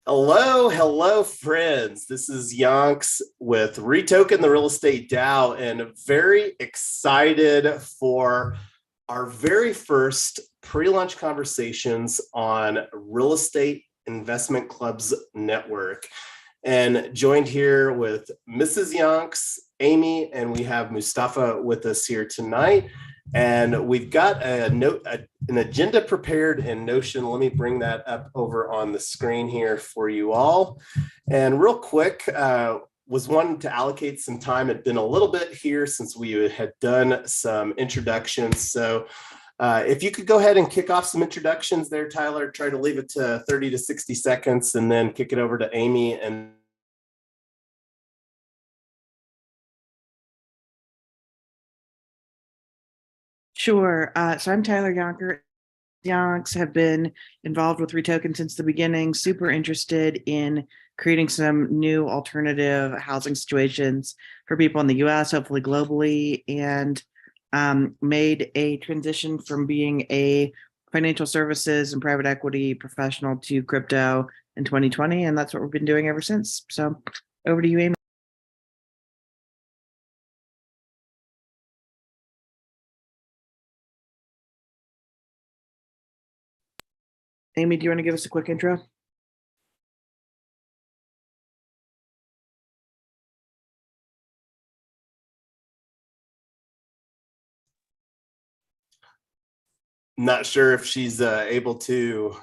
Hello, friends. This is Yonks with REtoken, the real estate DAO, and very excited for our very first pre-launch conversations on Real Estate Investment Club's network. And joined here with Mrs. Yonks, Amy, and we have Mustafa with us here tonight. And we've got an agenda prepared in Notion. Let me bring that up over on the screen here for you all. And real quick, was wanting to allocate some time. It'd been a little bit here since we had done some introductions. So if you could go ahead and kick off some introductions there, Tyler, try to leave it to 30 to 60 seconds and then kick it over to Amy. And Sure. So I'm Tyler Yonker. Yonks have been involved with REtoken since the beginning, super interested in creating some new alternative housing situations for people in the US, hopefully globally, and made a transition from being a financial services and private equity professional to crypto in 2020. And that's what we've been doing ever since. So over to you, Amy. Amy, do you want to give us a quick intro? not sure if she's able to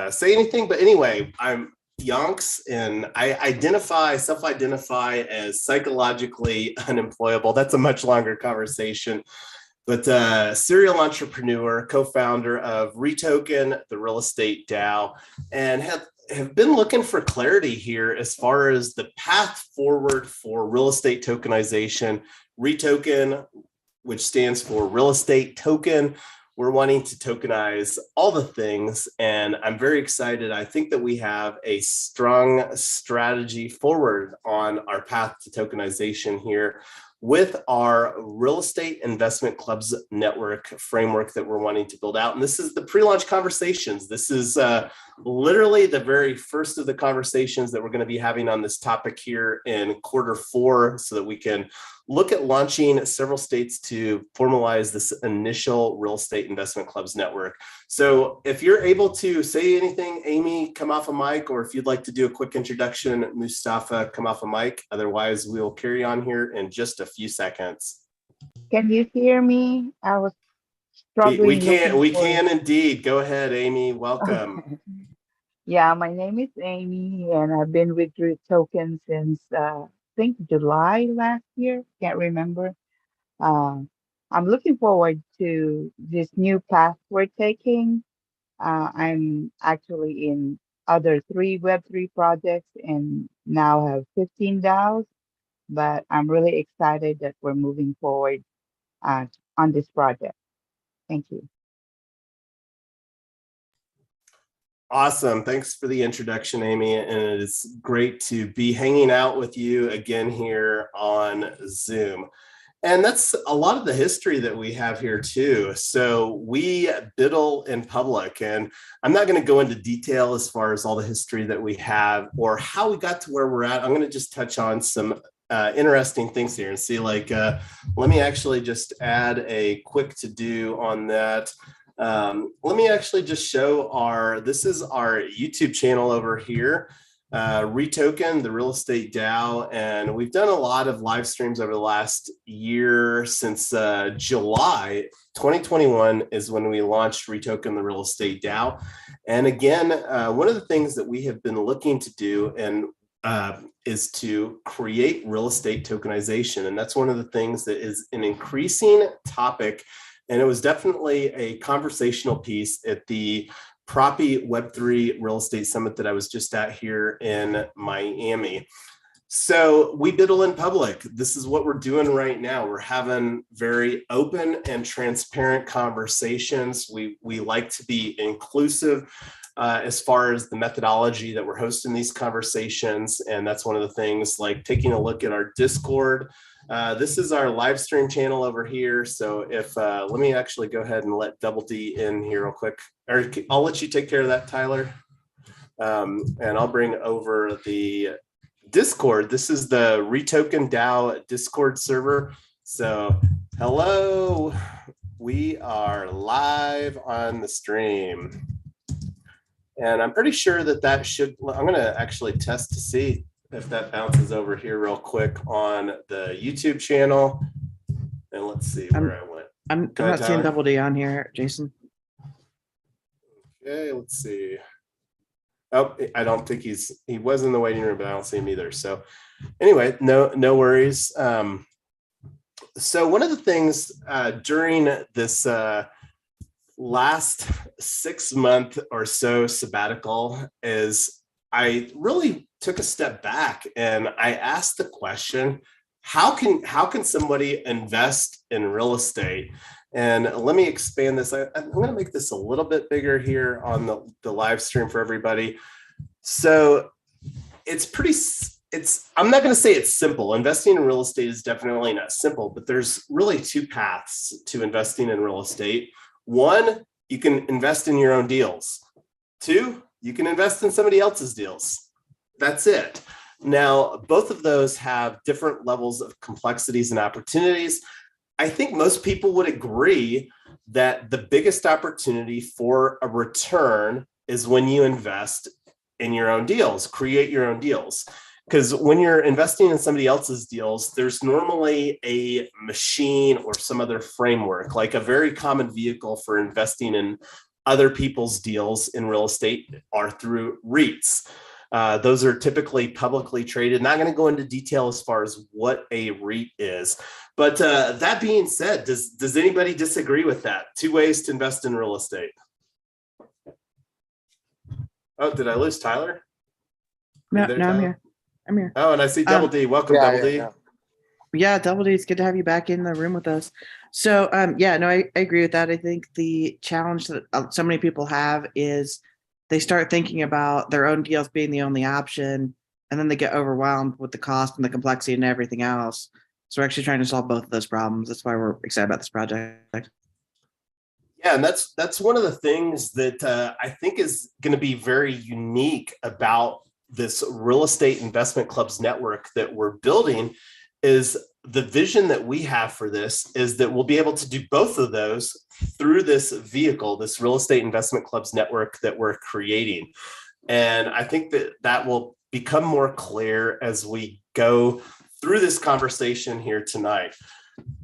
say anything, but anyway, I'm Yonks, and I self-identify as psychologically unemployable. That's a much longer conversation, but serial entrepreneur, co-founder of REtoken, the real estate DAO, and have been looking for clarity here as far as the path forward for real estate tokenization. REtoken, which stands for real estate token. We're wanting to tokenize all the things, and I'm very excited. I think that we have a strong strategy forward on our path to tokenization here with our real estate investment clubs network framework that we're wanting to build out. And this is the pre-launch conversations. This is literally the very first of the conversations that we're going to be having on this topic here in Q4, so that we can look at launching several states to formalize this initial real estate investment clubs network. So if you're able to say anything, Amy, come off a mic, or if you'd like to do a quick introduction, Mustafa, come off a mic. Otherwise, we'll carry on here in just a few seconds. Can you hear me? I was struggling. We can indeed. Go ahead, Amy. Welcome. Yeah, my name is Amy, and I've been with REtoken since I think July last year. Can't remember. I'm looking forward to this new path we're taking. I'm actually in other 3 Web3 projects and now have 15 DAOs, but I'm really excited that we're moving forward on this project. Thank you. Awesome. Thanks for the introduction, Amy. And it's great to be hanging out with you again here on Zoom. And that's a lot of the history that we have here too. So we BUIDL in public, and I'm not going to go into detail as far as all the history that we have or how we got to where we're at. I'm going to just touch on some interesting things here and see, like, let me actually just add a quick to-do on that. Let me actually just show this is our YouTube channel over here, REtoken, the real estate DAO. And we've done a lot of live streams over the last year. Since July 2021 is when we launched REtoken, the real estate DAO. And again, one of the things that we have been looking to do is to create real estate tokenization. And that's one of the things that is an increasing topic. And it was definitely a conversational piece at the Proppy Web3 Real Estate Summit that I was just at here in Miami. So we BUIDL in public. This is what we're doing right now. We're having very open and transparent conversations. We like to be inclusive as far as the methodology that we're hosting these conversations. And that's one of the things, like taking a look at our Discord. This is our live stream channel over here. So if, let me actually go ahead and let Double D in here real quick. Or I'll let you take care of that, Tyler. And I'll bring over the Discord. This is the REtoken DAO Discord server. So hello, we are live on the stream. And I'm pretty sure that should, I'm gonna actually test to see if that bounces over here real quick on the YouTube channel. And let's see where I went. I'm not seeing Double D on here, Jason. Okay, let's see. Oh, I don't think he was in the waiting room, but I don't see him either. So anyway, no worries. So one of the things during this last 6-month or so sabbatical is I really took a step back and I asked the question, how can somebody invest in real estate? And let me expand this. I'm going to make this a little bit bigger here on the live stream for everybody. So I'm not going to say it's simple. Investing in real estate is definitely not simple, but there's really 2 paths to investing in real estate. 1, you can invest in your own deals. 2, you can invest in somebody else's deals. That's it. Now, both of those have different levels of complexities and opportunities. I think most people would agree that the biggest opportunity for a return is when you invest in your own deals, create your own deals. Because when you're investing in somebody else's deals, there's normally a machine or some other framework, like a very common vehicle for investing in other people's deals in real estate are through REITs. Those are typically publicly traded. Not going to go into detail as far as what a REIT is. But that being said, does anybody disagree with that? 2 ways to invest in real estate. Oh, did I lose Tyler? No, there, no, Tyler? I'm here. Oh, and I see Double D. Welcome, Double D. Yeah, Double D, it's good to have you back in the room with us. So yeah, no, I agree with that. I think the challenge that so many people have is they start thinking about their own deals being the only option, and then they get overwhelmed with the cost and the complexity and everything else. So we're actually trying to solve both of those problems. That's why we're excited about this project. Yeah, and that's one of the things that I think is going to be very unique about this real estate investment clubs network that we're building. Is the vision that we have for this is that we'll be able to do both of those through this vehicle, this real estate investment clubs network that we're creating. And I think that will become more clear as we go through this conversation here tonight.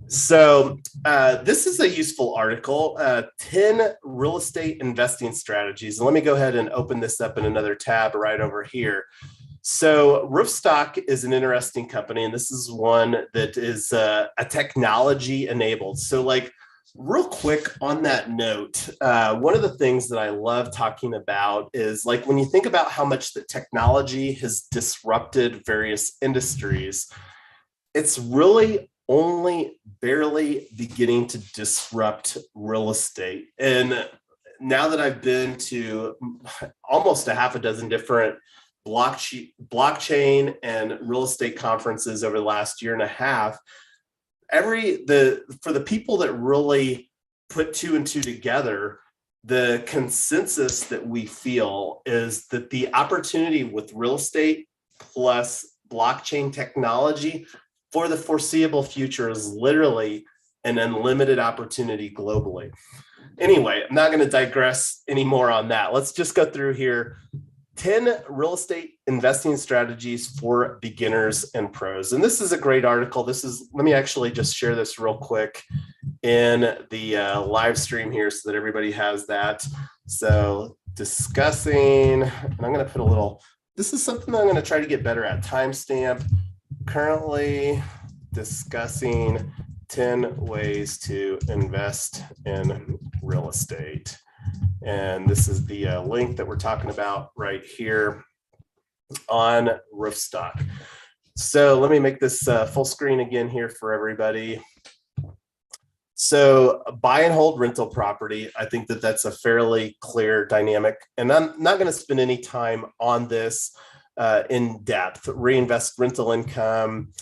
So this is a useful article, 10 real estate investing strategies. And let me go ahead and open this up in another tab right over here. So Roofstock is an interesting company, and this is one that is a technology enabled. So like real quick on that note, one of the things that I love talking about is like when you think about how much the technology has disrupted various industries, it's really only barely beginning to disrupt real estate. And now that I've been to almost a half a dozen different blockchain and real estate conferences over the last year and a half, for the people that really put 2 and 2 together, the consensus that we feel is that the opportunity with real estate plus blockchain technology for the foreseeable future is literally an unlimited opportunity globally. Anyway, I'm not going to digress anymore on that. Let's just go through here. 10 real estate investing strategies for beginners and pros. And this is a great article. Let me actually just share this real quick in the live stream here so that everybody has that. So discussing, and I'm going to put this is something that I'm going to try to get better at. Timestamp, currently discussing 10 ways to invest in real estate. And this is the link that we're talking about right here on Roofstock. So let me make this full screen again here for everybody. So buy and hold rental property. I think that's a fairly clear dynamic. And I'm not going to spend any time on this in depth. Reinvest rental income,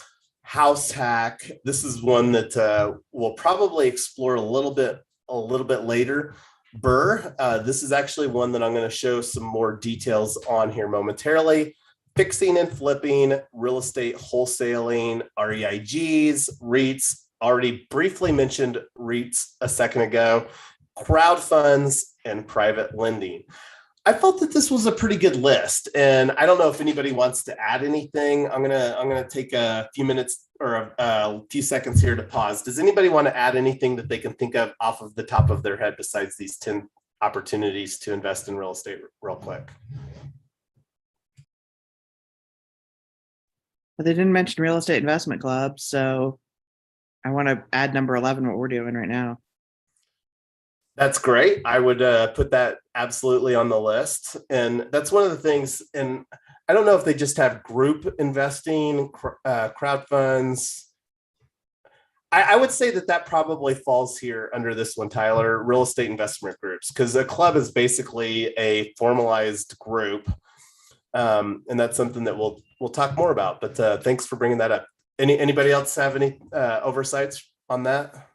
house hack. This is one that we'll probably explore a little bit later. Burr. This is actually one that I'm going to show some more details on here momentarily. Fixing and flipping, real estate wholesaling, REIGs, REITs, already briefly mentioned REITs a second ago, crowd funds, and private lending. I felt that this was a pretty good list, and I don't know if anybody wants to add anything. I'm gonna take a few minutes or a few seconds here to pause. Does anybody want to add anything that they can think of off of the top of their head besides these 10 opportunities to invest in real estate real quick? But they didn't mention real estate investment club, so I want to add number 11, what we're doing right now. That's great. I would put that absolutely on the list. And that's one of the things, and I don't know if they just have group investing, crowd funds. I would say that that probably falls here under this one, Tyler, real estate investment groups, because a club is basically a formalized group. And that's something that we'll talk more about. But thanks for bringing that up. Anybody else have any oversights on that?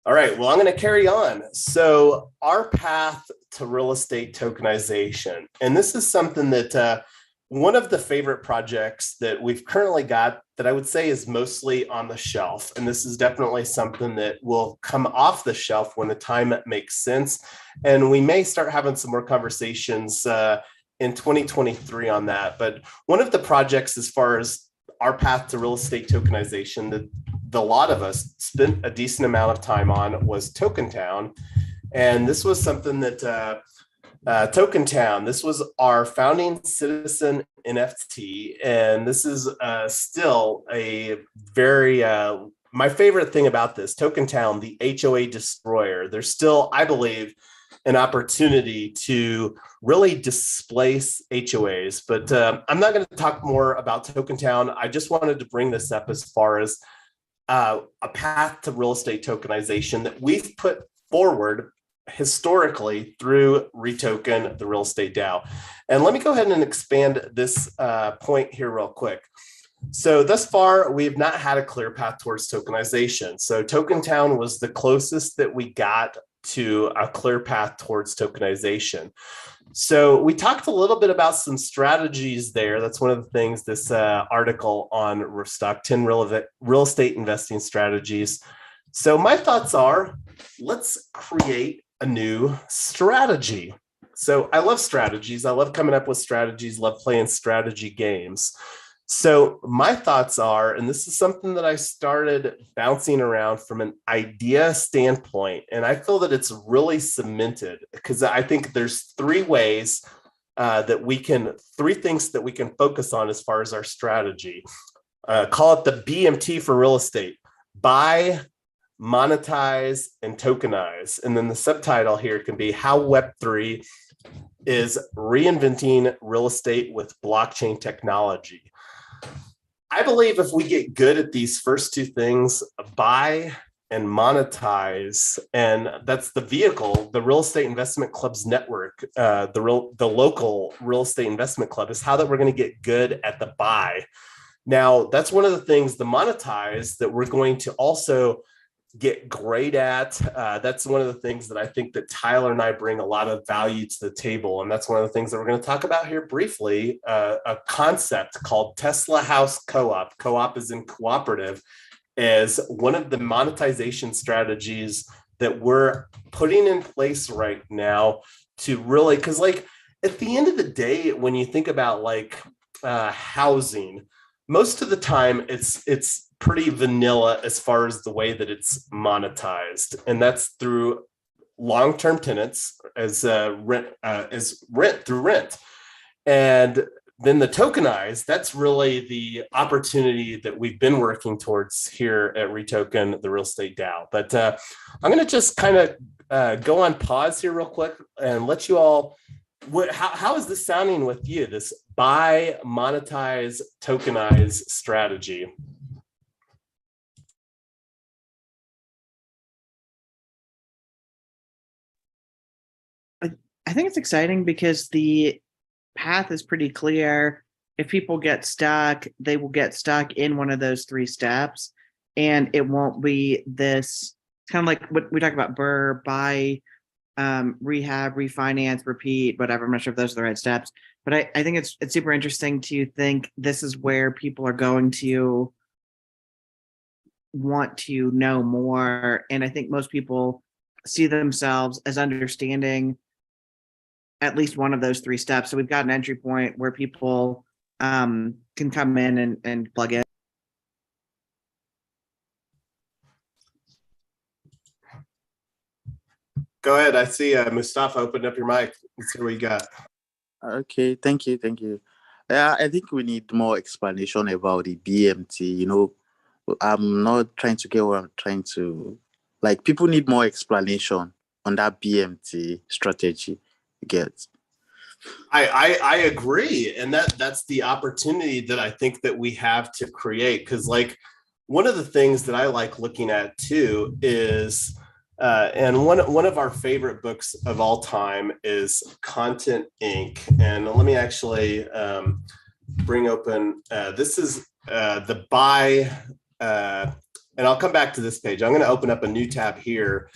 All right, well, I'm going to carry on. So our path to real estate tokenization, and this is something that one of the favorite projects that we've currently got that I would say is mostly on the shelf. And this is definitely something that will come off the shelf when the time makes sense. And we may start having some more conversations in 2023 on that. But one of the projects as far as our path to real estate tokenization that a lot of us spent a decent amount of time on was Token Town. And this was something that Token Town, this was our founding citizen NFT. And this is still a very, my favorite thing about this, Token Town, the HOA destroyer. There's still, I believe, an opportunity to really displace HOAs. But I'm not going to talk more about Token Town. I just wanted to bring this up as far as a path to real estate tokenization that we've put forward historically through REtoken, the real estate DAO. And let me go ahead and expand this point here real quick. So thus far, we have not had a clear path towards tokenization. So Token Town was the closest that we got to a clear path towards tokenization. So we talked a little bit about some strategies there. That's one of the things this article on Restock 10 real estate investing strategies. So my thoughts are, let's create a new strategy. So I love strategies. I love coming up with strategies, love playing strategy games. So my thoughts are, and this is something that I started bouncing around from an idea standpoint, and I feel that it's really cemented because I think there's three things that we can focus on as far as our strategy. Call it the BMT for real estate: buy, monetize, and tokenize. And then the subtitle here can be how Web3 is reinventing real estate with blockchain technology. I believe if we get good at these first two things, buy and monetize, and that's the vehicle, the Real Estate Investment Club's network, the local real estate investment club, is how that we're going to get good at the buy. Now, that's one of the things, the monetize, that we're going to also get great at. That's one of the things that I think that Tyler and I bring a lot of value to the table. And that's one of the things that we're going to talk about here briefly, a concept called Tesla House Co-op. Co-op is in cooperative, as one of the monetization strategies that we're putting in place right now to really, because like at the end of the day, when you think about like housing, most of the time it's pretty vanilla as far as the way that it's monetized, and that's through long-term tenants as rent through rent. And then the tokenized, that's really the opportunity that we've been working towards here at REtoken, the real estate DAO. But I'm going to just kind of go on pause here real quick and let you all, how is this sounding with you, this buy, monetize, tokenize strategy? I think it's exciting because the path is pretty clear. if people get stuck, they will get stuck in one of those 3 steps, and it won't be this kind of like what we talk about: buy, rehab, refinance, repeat, whatever. I'm not sure if those are the right steps, but I think it's super interesting to think this is where people are going to want to know more. And I think most people see themselves as understanding at least one of those 3 steps. So we've got an entry point where people can come in and plug in. Go ahead. I see Mustafa opened up your mic. Let's see what you got. Okay, thank you. Yeah, I think we need more explanation about the BMT. You know, I'm not trying to get what I'm trying to, like, people need more explanation on that BMT strategy. You get? I agree, and that's the opportunity that I think that we have to create. Because like one of the things that I like looking at too is, and one of our favorite books of all time is Content Inc. And let me actually bring open. This is the buy, and I'll come back to this page. I'm going to open up a new tab here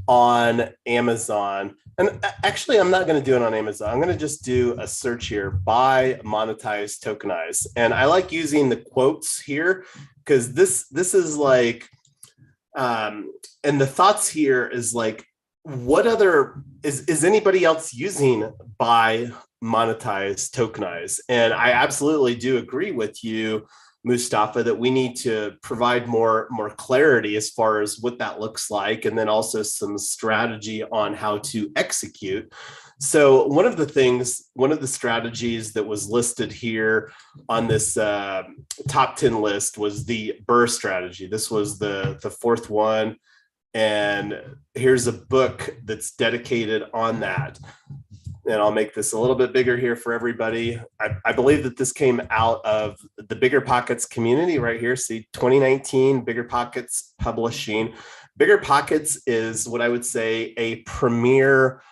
on Amazon. And actually, I'm not going to do it on Amazon. I'm going to just do a search here: buy, monetize, tokenize. And I like using the quotes here because this is like, and the thoughts here is like, what other is anybody else using buy, monetize, tokenize? And I absolutely do agree with you, Mustafa, that we need to provide more clarity as far as what that looks like, and then also some strategy on how to execute. So one of the strategies that was listed here on this top 10 list was the Burr strategy. This was the 4th one. And here's a book that's dedicated on that. And I'll make this a little bit bigger here for everybody. I believe that this came out of the Bigger Pockets community right here. See, 2019, Bigger Pockets Publishing. Bigger Pockets is what I would say a premier,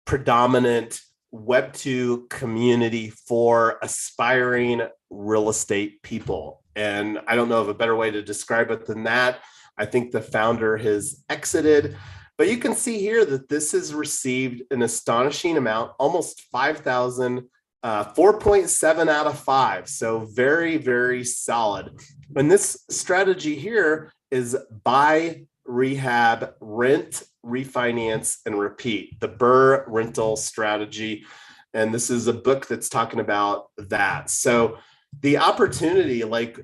predominant Web2 community for aspiring real estate people. And I don't know of a better way to describe it than that. I think the founder has exited. But you can see here that this has received an astonishing amount, almost 5,000, 4.7 out of 5. So very, very solid. And this strategy here is buy, rehab, rent, refinance, and repeat, the Burr rental strategy. And this is a book that's talking about that. So the opportunity, like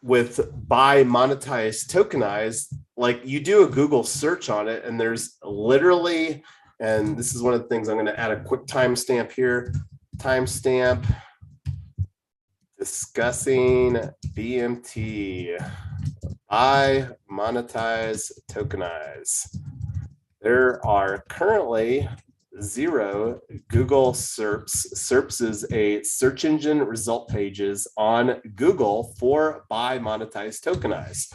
with buy, monetize, tokenize, like you do a Google search on it, and there's literally, and this is one of the things I'm going to add a quick timestamp here, timestamp discussing BMT, buy, monetize, tokenize. There are currently 0 Google SERPs. SERPs is a search engine result pages on Google for buy, monetize, tokenize.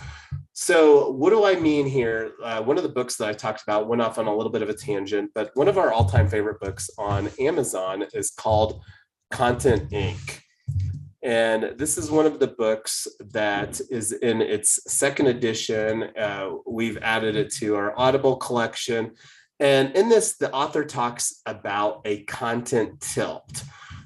So what do I mean here? One of the books that I talked about went off on a little bit of a tangent, but one of our all-time favorite books on Amazon is called Content Inc. And this is one of the books that is in its 2nd edition. We've added it to our Audible collection. And in this, the author talks about a content tilt.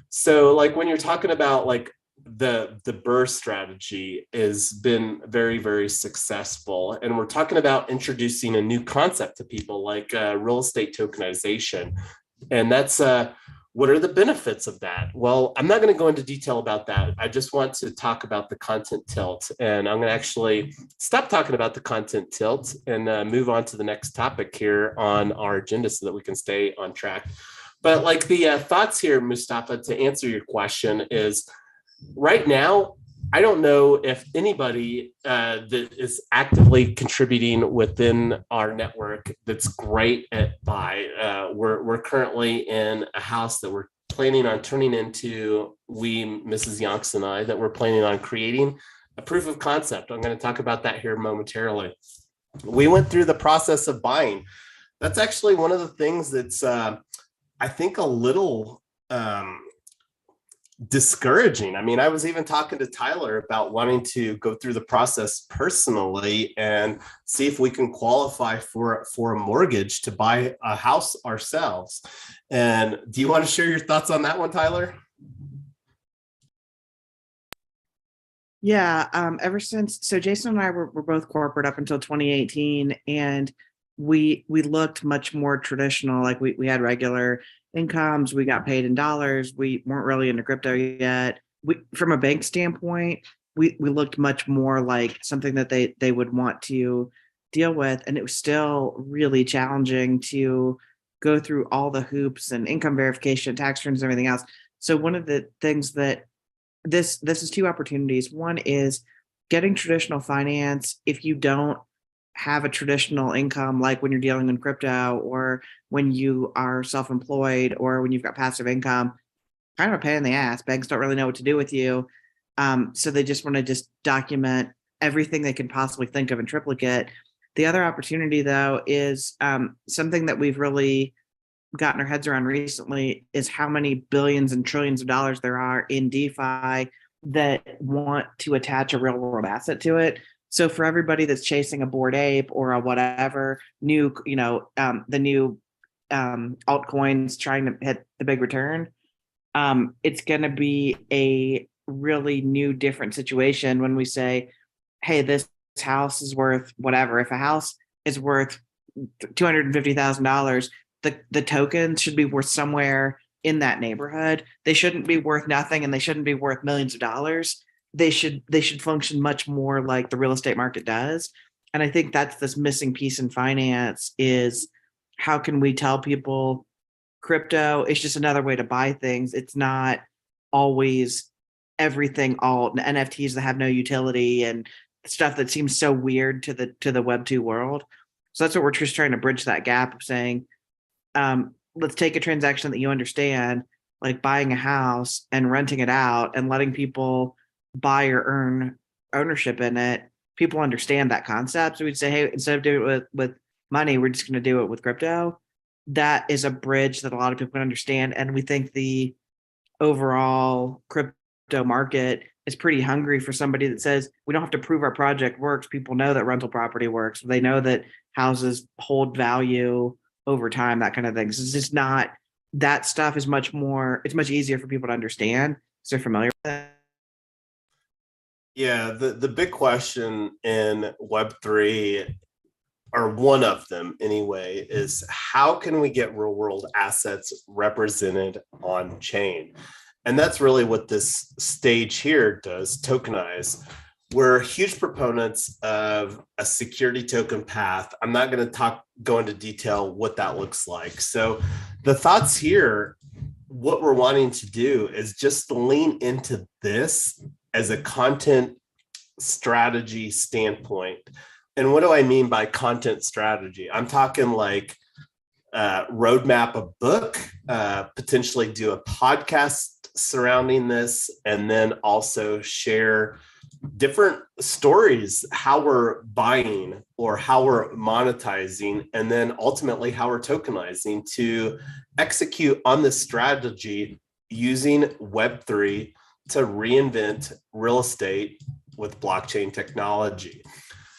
So like when you're talking about like the Burr strategy has been very, very successful. And we're talking about introducing a new concept to people like real estate tokenization. And that's what are the benefits of that? Well, I'm not going to go into detail about that. I just want to talk about the content tilt. And I'm going to actually stop talking about the content tilt and move on to the next topic here on our agenda so that we can stay on track. But like the thoughts here, Mustafa, to answer your question is, right now, I don't know if anybody that is actively contributing within our network that's great at buy. We're currently in a house that we're planning on turning into, Mrs. Yonks and I, that we're planning on creating a proof of concept. I'm going to talk about that here momentarily. We went through the process of buying. That's actually one of the things that's, I think, a little discouraging. I mean, I was even talking to Tyler about wanting to go through the process personally and see if we can qualify for a mortgage to buy a house ourselves. And do you want to share your thoughts on that one, Tyler? Yeah, ever since, so Jason and I were both corporate up until 2018, and we looked much more traditional. Like we had regular incomes, we got paid in dollars, we weren't really into crypto yet. We, from a bank standpoint, we looked much more like something that they would want to deal with, and it was still really challenging to go through all the hoops and income verification, tax returns, and everything else. So one of the things that this is two opportunities. One is getting traditional finance if you don't have a traditional income, like when you're dealing in crypto or when you are self-employed or when you've got passive income. Kind of a pain in the ass. Banks don't really know what to do with you. So they just want to just document everything they can possibly think of in triplicate. The other opportunity, though, is something that we've really gotten our heads around recently is how many billions and trillions of dollars there are in DeFi that want to attach a real world asset to it. So for everybody that's chasing a Bored Ape or a whatever new, the new altcoins trying to hit the big return, it's going to be a really new, different situation when we say, hey, this house is worth whatever. If a house is worth $250,000, the tokens should be worth somewhere in that neighborhood. They shouldn't be worth nothing, and they shouldn't be worth millions of dollars. They should function much more like the real estate market does. And I think that's this missing piece in finance is how can we tell people crypto is just another way to buy things. It's not always everything all NFTs that have no utility and stuff that seems so weird to the Web2 world. So that's what we're just trying to bridge that gap of saying, let's take a transaction that you understand, like buying a house and renting it out and letting people buy or earn ownership in it. People understand that concept. So we'd say, hey, instead of doing it with money, we're just going to do it with crypto. That is a bridge that a lot of people can understand. And we think the overall crypto market is pretty hungry for somebody that says, we don't have to prove our project works. People know that rental property works. They know that houses hold value over time, that kind of thing. So it's just not, that stuff is much more, it's much easier for people to understand because they're familiar with it. Yeah, the big question in Web3, or one of them anyway, is how can we get real world assets represented on chain? And that's really what this stage here does, tokenize. We're huge proponents of a security token path. I'm not going to go into detail what that looks like. So the thoughts here, what we're wanting to do is just lean into this as a content strategy standpoint. And what do I mean by content strategy? I'm talking like roadmap a book, potentially do a podcast surrounding this, and then also share different stories, how we're buying or how we're monetizing, and then ultimately how we're tokenizing to execute on this strategy using Web3 to reinvent real estate with blockchain technology.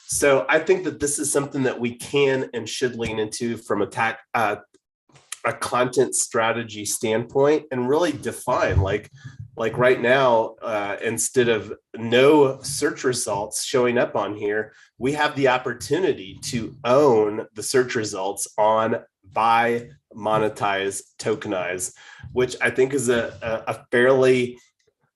So I think that this is something that we can and should lean into from a content strategy standpoint and really define like right now, instead of no search results showing up on here, we have the opportunity to own the search results on buy, monetize, tokenize, which I think is a fairly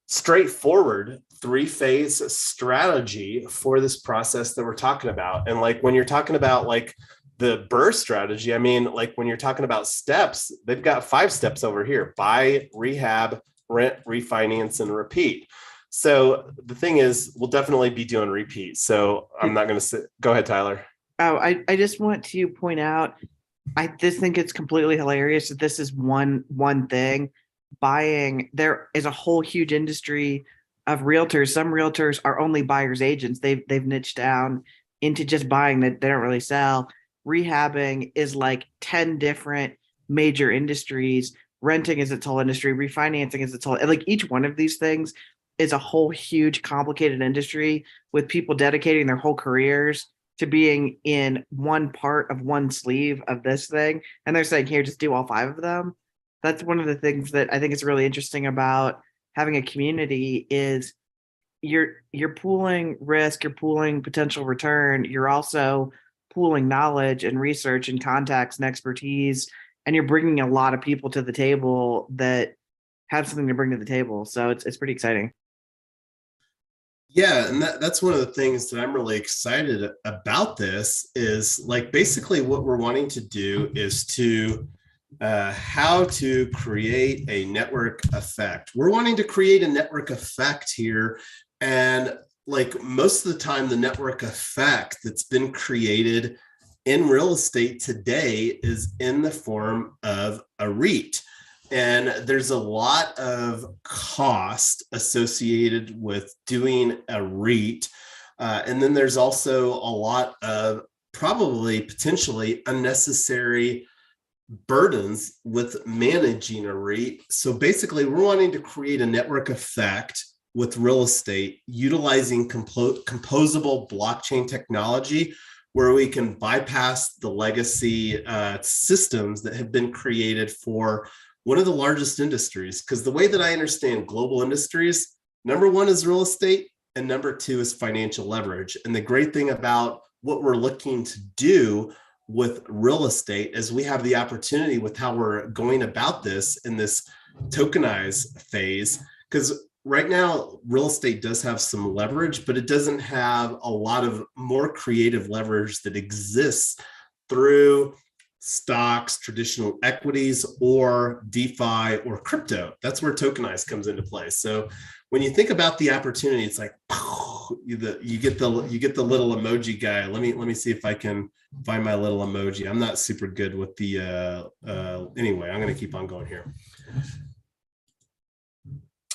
straightforward 3-phase strategy for this process that we're talking about. And like when you're talking about like the Burr strategy, I mean, like when you're talking about steps, they've got 5 steps over here: buy, rehab, rent, refinance, and repeat. So the thing is, we'll definitely be doing repeat. So I'm not going to go ahead, Tyler. Oh, I just want to point out, I just think it's completely hilarious that this is one thing. Buying, there is a whole huge industry of realtors. Some realtors are only buyers agents. They've niched down into just buying, that they don't really sell. Rehabbing is like 10 different major industries. renting is its whole industry, refinancing is its whole, like each one of these things is a whole huge complicated industry with people dedicating their whole careers to being in one part of one sleeve of this thing. And they're saying, here, just do all 5 of them. That's one of the things that I think is really interesting about having a community is you're pooling risk, you're pooling potential return, you're also pooling knowledge and research and contacts and expertise, and you're bringing a lot of people to the table that have something to bring to the table. So it's pretty exciting. Yeah, and that's one of the things that I'm really excited about this is like basically what we're wanting to do is to how to create a network effect. We're wanting to create a network effect here. And like most of the time, the network effect that's been created in real estate today is in the form of a REIT. And there's a lot of cost associated with doing a REIT. And then there's also a lot of probably potentially unnecessary burdens with managing a REIT. So basically, we're wanting to create a network effect with real estate utilizing composable blockchain technology where we can bypass the legacy systems that have been created for one of the largest industries. Because the way that I understand global industries, number 1 is real estate and number 2 is financial leverage. And the great thing about what we're looking to do with real estate is we have the opportunity with how we're going about this in this tokenized phase, because right now real estate does have some leverage, but it doesn't have a lot of more creative leverage that exists through stocks, traditional equities, or DeFi or crypto. That's where tokenized comes into play. So when you think about the opportunity, it's like you get the little emoji guy. Let me see if I can find my little emoji. I'm not super good with the anyway, I'm going to keep on going here.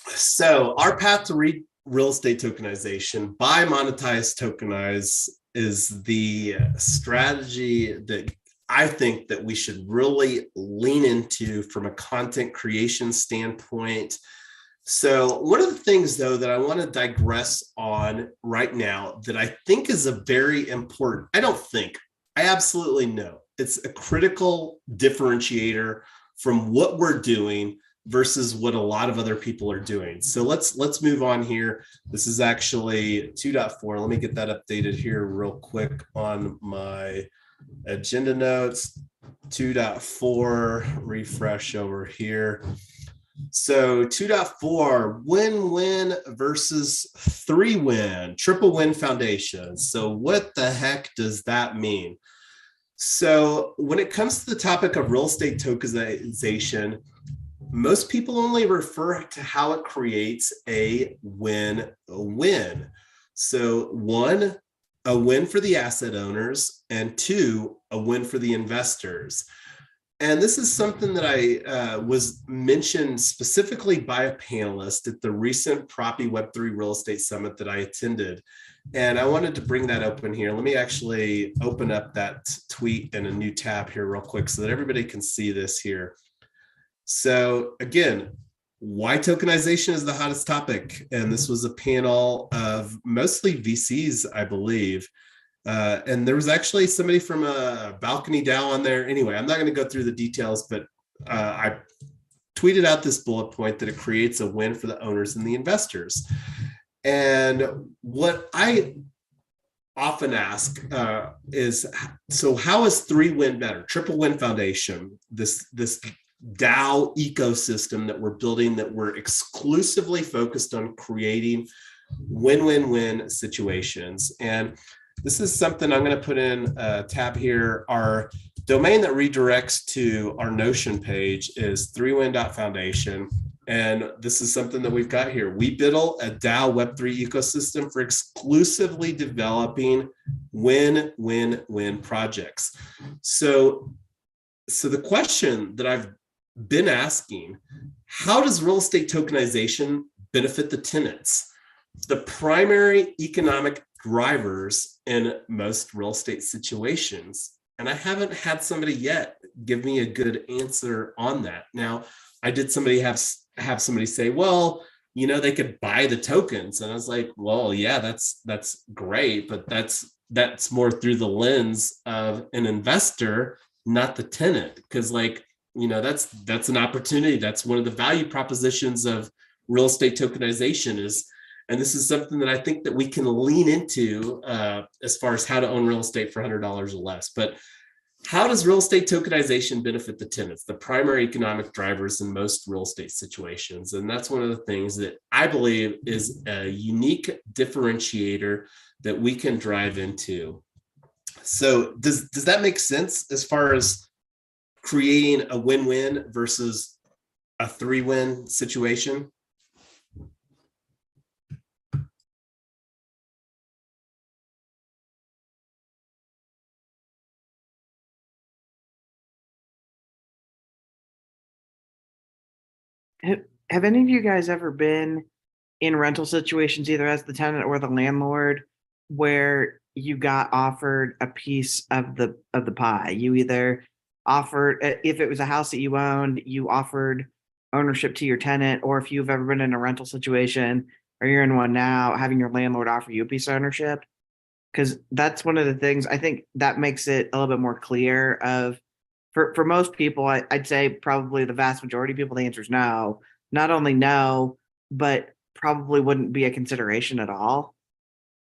So our path to real estate tokenization, buy, monetize, tokenize is the strategy that I think that we should really lean into from a content creation standpoint. So one of the things, though, that I want to digress on right now that I think is a very important, I absolutely know it's a critical differentiator from what we're doing versus what a lot of other people are doing. So let's move on here. This is actually 2.4. Let me get that updated here real quick on my agenda notes. 2.4, refresh over here. So 2.4, win-win versus 3-win, triple win foundation. So what the heck does that mean? So when it comes to the topic of real estate tokenization, most people only refer to how it creates a win-win. So 1, a win for the asset owners, and 2, a win for the investors. And this is something that I was mentioned specifically by a panelist at the recent Proppy Web3 Real Estate Summit that I attended. And I wanted to bring that open here. Let me actually open up that tweet in a new tab here real quick so that everybody can see this here. So again, why tokenization is the hottest topic. And this was a panel of mostly VCs, I believe. And there was actually somebody from a balcony DAO on there. Anyway, I'm not going to go through the details, but I tweeted out this bullet point that it creates a win for the owners and the investors. And what I often ask is, so how is 3-win better? Triple win foundation, this DAO ecosystem that we're building, that we're exclusively focused on creating win-win-win situations. And this is something I'm going to put in a tab here. Our domain that redirects to our Notion page is 3win.foundation. And this is something that we've got here. We build a DAO Web3 ecosystem for exclusively developing win-win-win projects. So the question that I've been asking, how does real estate tokenization benefit the tenants? The primary economic drivers in most real estate situations And I haven't had somebody yet give me a good answer on that. Now, I did have somebody say, well, you know, they could buy the tokens. And I was like, well, yeah, that's great, but that's more through the lens of an investor, not the tenant. Because, like, you know, that's an opportunity. That's one of the value propositions of real estate tokenization is, and this is something that I think that we can lean into as far as how to own real estate for $100 or less. But how does real estate tokenization benefit the tenants, the primary economic drivers in most real estate situations? And that's one of the things that I believe is a unique differentiator that we can drive into. So does that make sense as far as creating a win-win versus a 3-win situation? Have any of you guys ever been in rental situations, either as the tenant or the landlord, where you got offered a piece of the pie? You either offered, if it was a house that you owned, you offered ownership to your tenant, or if you've ever been in a rental situation or you're in one now, having your landlord offer you a piece of ownership. Because that's one of the things I think that makes it a little bit more clear of, for most people, I'd say probably the vast majority of people, the answer is no. Not only no, but probably wouldn't be a consideration at all.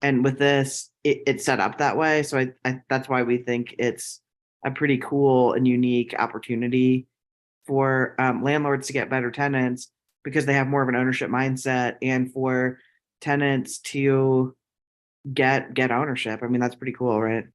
And with this, it's set up that way. So that's why we think it's a pretty cool and unique opportunity for landlords to get better tenants, because they have more of an ownership mindset, and for tenants to get ownership. I mean, that's pretty cool, right?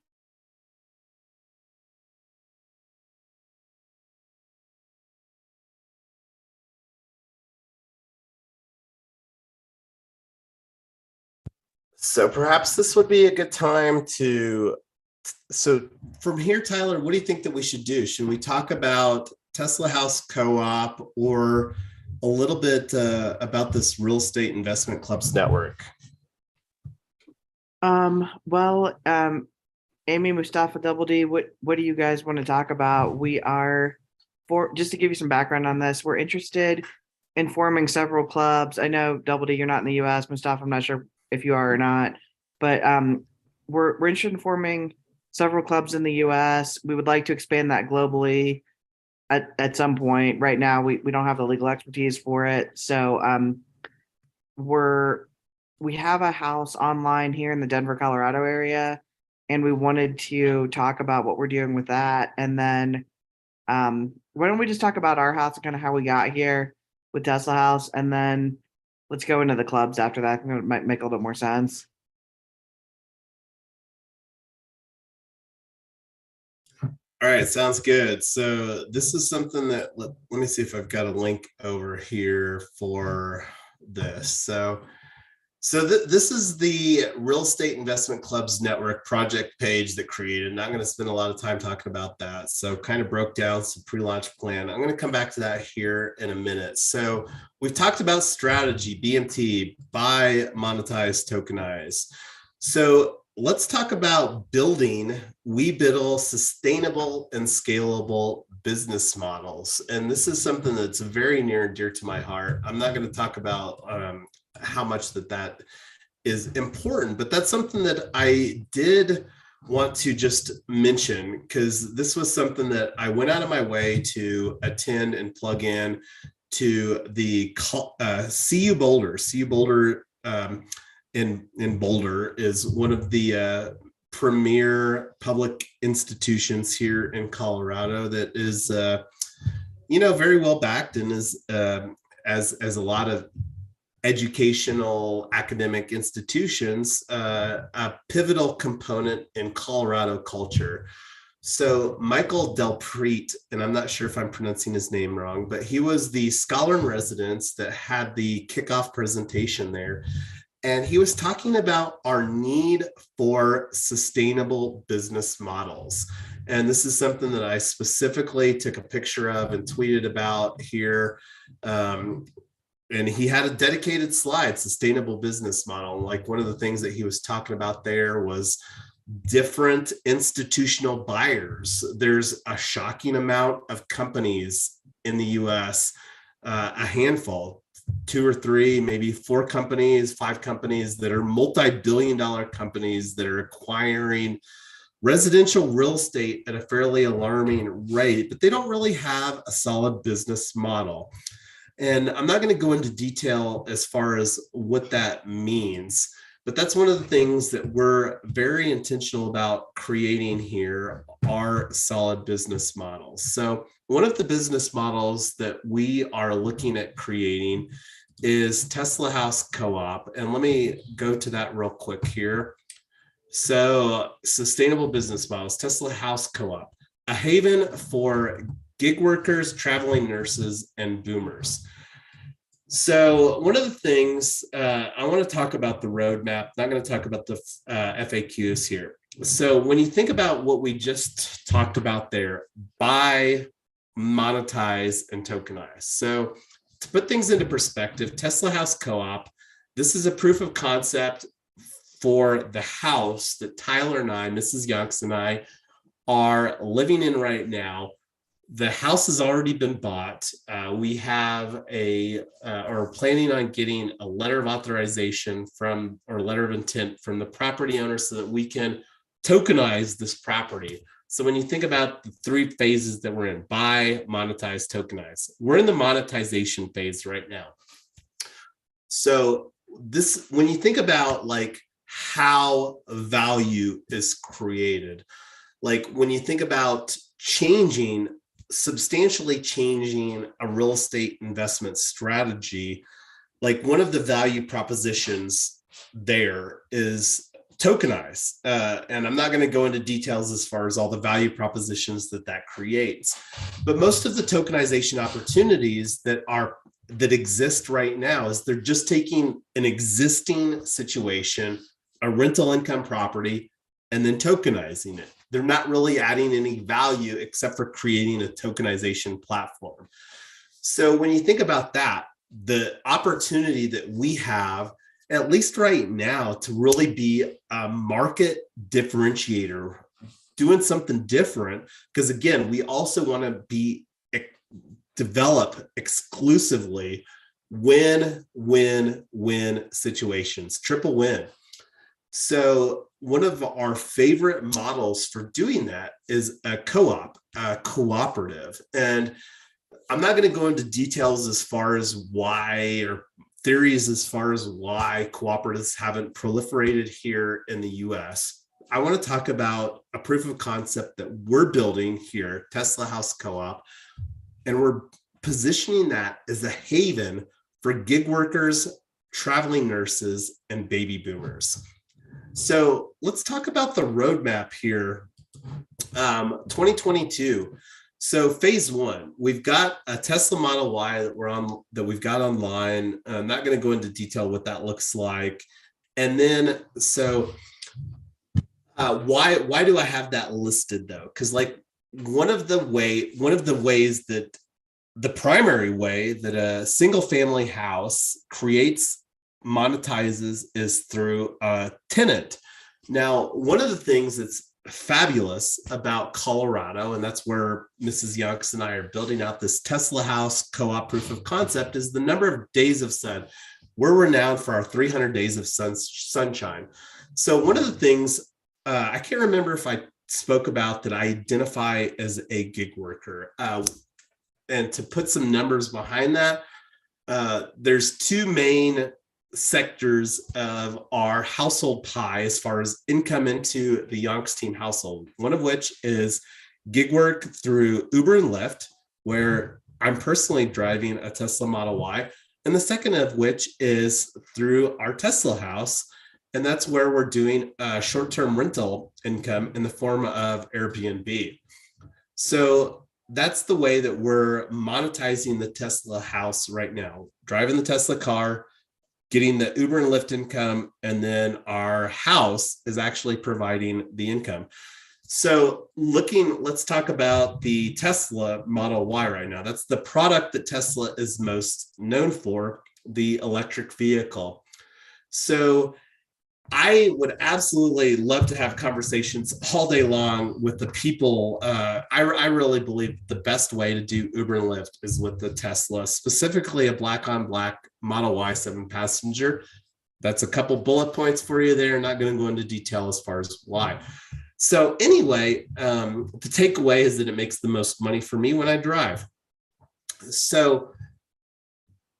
So perhaps this would be a good time to, so from here, Tyler, what do you think that we should do? Should we talk about Tesla House Co-op, or a little bit about this Real Estate Investment Clubs network? Well, Amy, Mustafa, Double D, what do you guys want to talk about? We are, just to give you some background on this, we're interested in forming several clubs. I know, Double D, you're not in the US. Mustafa, I'm not sure if you are or not, but we're interested in forming several clubs in the US. We would like to expand that globally at some point. Right now, we don't have the legal expertise for it. So we have a house online here in the Denver, Colorado area, and we wanted to talk about what we're doing with that. And then why don't we just talk about our house and kind of how we got here with Tesla House, and then let's go into the clubs after that. I think it might make a little bit more sense. All right, sounds good. So this is something that, let me see if I've got a link over here for this. So this is the Real Estate Investment Clubs Network project page that created. Not going to spend a lot of time talking about that. So kind of broke down some pre-launch plan. I'm going to come back to that here in a minute. So we've talked about strategy, BMT, buy, monetize, tokenize. So let's talk about building WeBiddle sustainable and scalable business models. And this is something that's very near and dear to my heart. I'm not going to talk about how much that is important, but that's something that I did want to just mention, because this was something that I went out of my way to attend and plug in to the CU Boulder. CU Boulder in Boulder is one of the premier public institutions here in Colorado that is, very well backed, and is as a lot of educational academic institutions, a pivotal component in Colorado culture. So Michael Delpreet, and I'm not sure if I'm pronouncing his name wrong, but he was the scholar in residence that had the kickoff presentation there. And he was talking about our need for sustainable business models. And this is something that I specifically took a picture of and tweeted about here. And he had a dedicated slide, sustainable business model. Like, one of the things that he was talking about there was different institutional buyers. There's a shocking amount of companies in the US, a handful, 2 or 3, maybe 4 companies, 5 companies that are multi-billion-dollar companies that are acquiring residential real estate at a fairly alarming rate, but they don't really have a solid business model. And I'm not going to go into detail as far as what that means, but that's one of the things that we're very intentional about creating here are solid business models. So one of the business models that we are looking at creating is Tesla House Co-op. And let me go to that real quick here. So sustainable business models, Tesla House Co-op, a haven for gig workers, traveling nurses, and boomers. So one of the things I want to talk about the roadmap, not going to talk about the FAQs here. So when you think about what we just talked about there, buy, monetize, and tokenize. So to put things into perspective, Tesla House Co-op, this is a proof of concept for the house that Tyler and I, Mrs. Yonks and I, are living in right now. The house has already been bought. We have or planning on getting a letter of authorization from, or letter of intent from the property owner so that we can tokenize this property. So when you think about the 3 phases that we're in, buy, monetize, tokenize, we're in the monetization phase right now. So this, when you think about like how value is created, like when you think about substantially changing a real estate investment strategy, like one of the value propositions there is tokenize. And I'm not going to go into details as far as all the value propositions that creates, but most of the tokenization opportunities that exist right now is they're just taking an existing situation, a rental income property, and then tokenizing it. They're not really adding any value except for creating a tokenization platform. So when you think about that, the opportunity that we have, at least right now, to really be a market differentiator, doing something different, because again, we also want to develop exclusively win-win-win situations, triple win. So one of our favorite models for doing that is a co-op, a cooperative. And I'm not going to go into details as far as why, or theories as far as why cooperatives haven't proliferated here in the US. I want to talk about a proof of concept that we're building here, Tesla House Co-op, and we're positioning that as a haven for gig workers, traveling nurses, and baby boomers. So let's talk about the roadmap here. 2022. So phase 1, we've got a Tesla Model Y that we've got online. I'm not going to go into detail what that looks like. And then, so why do I have that listed though? Because like one of the ways that the primary way that a single family house monetizes is through a tenant. Now, one of the things that's fabulous about Colorado, and that's where Mrs. Yonks and I are building out this Tesla House Co-op proof of concept, is the number of days of sun. We're renowned for our 300 days of sunshine. So one of the things, I can't remember if I spoke about that I identify as a gig worker. And to put some numbers behind that, there's 2 main sectors of our household pie as far as income into the Yonks team household, one of which is gig work through Uber and Lyft, where I'm personally driving a Tesla Model Y, and the second of which is through our Tesla house, and that's where we're doing short-term rental income in the form of Airbnb. So that's the way that we're monetizing the Tesla house right now, driving the Tesla car, getting the Uber and Lyft income, and then our house is actually providing the income. So let's talk about the Tesla Model Y right now. That's the product that Tesla is most known for, the electric vehicle. So I would absolutely love to have conversations all day long with the people. I really believe the best way to do Uber and Lyft is with the Tesla, specifically a black on black Model Y 7-passenger. That's a couple bullet points for you there. Not going to go into detail as far as why. So anyway, the takeaway is that it makes the most money for me when I drive. So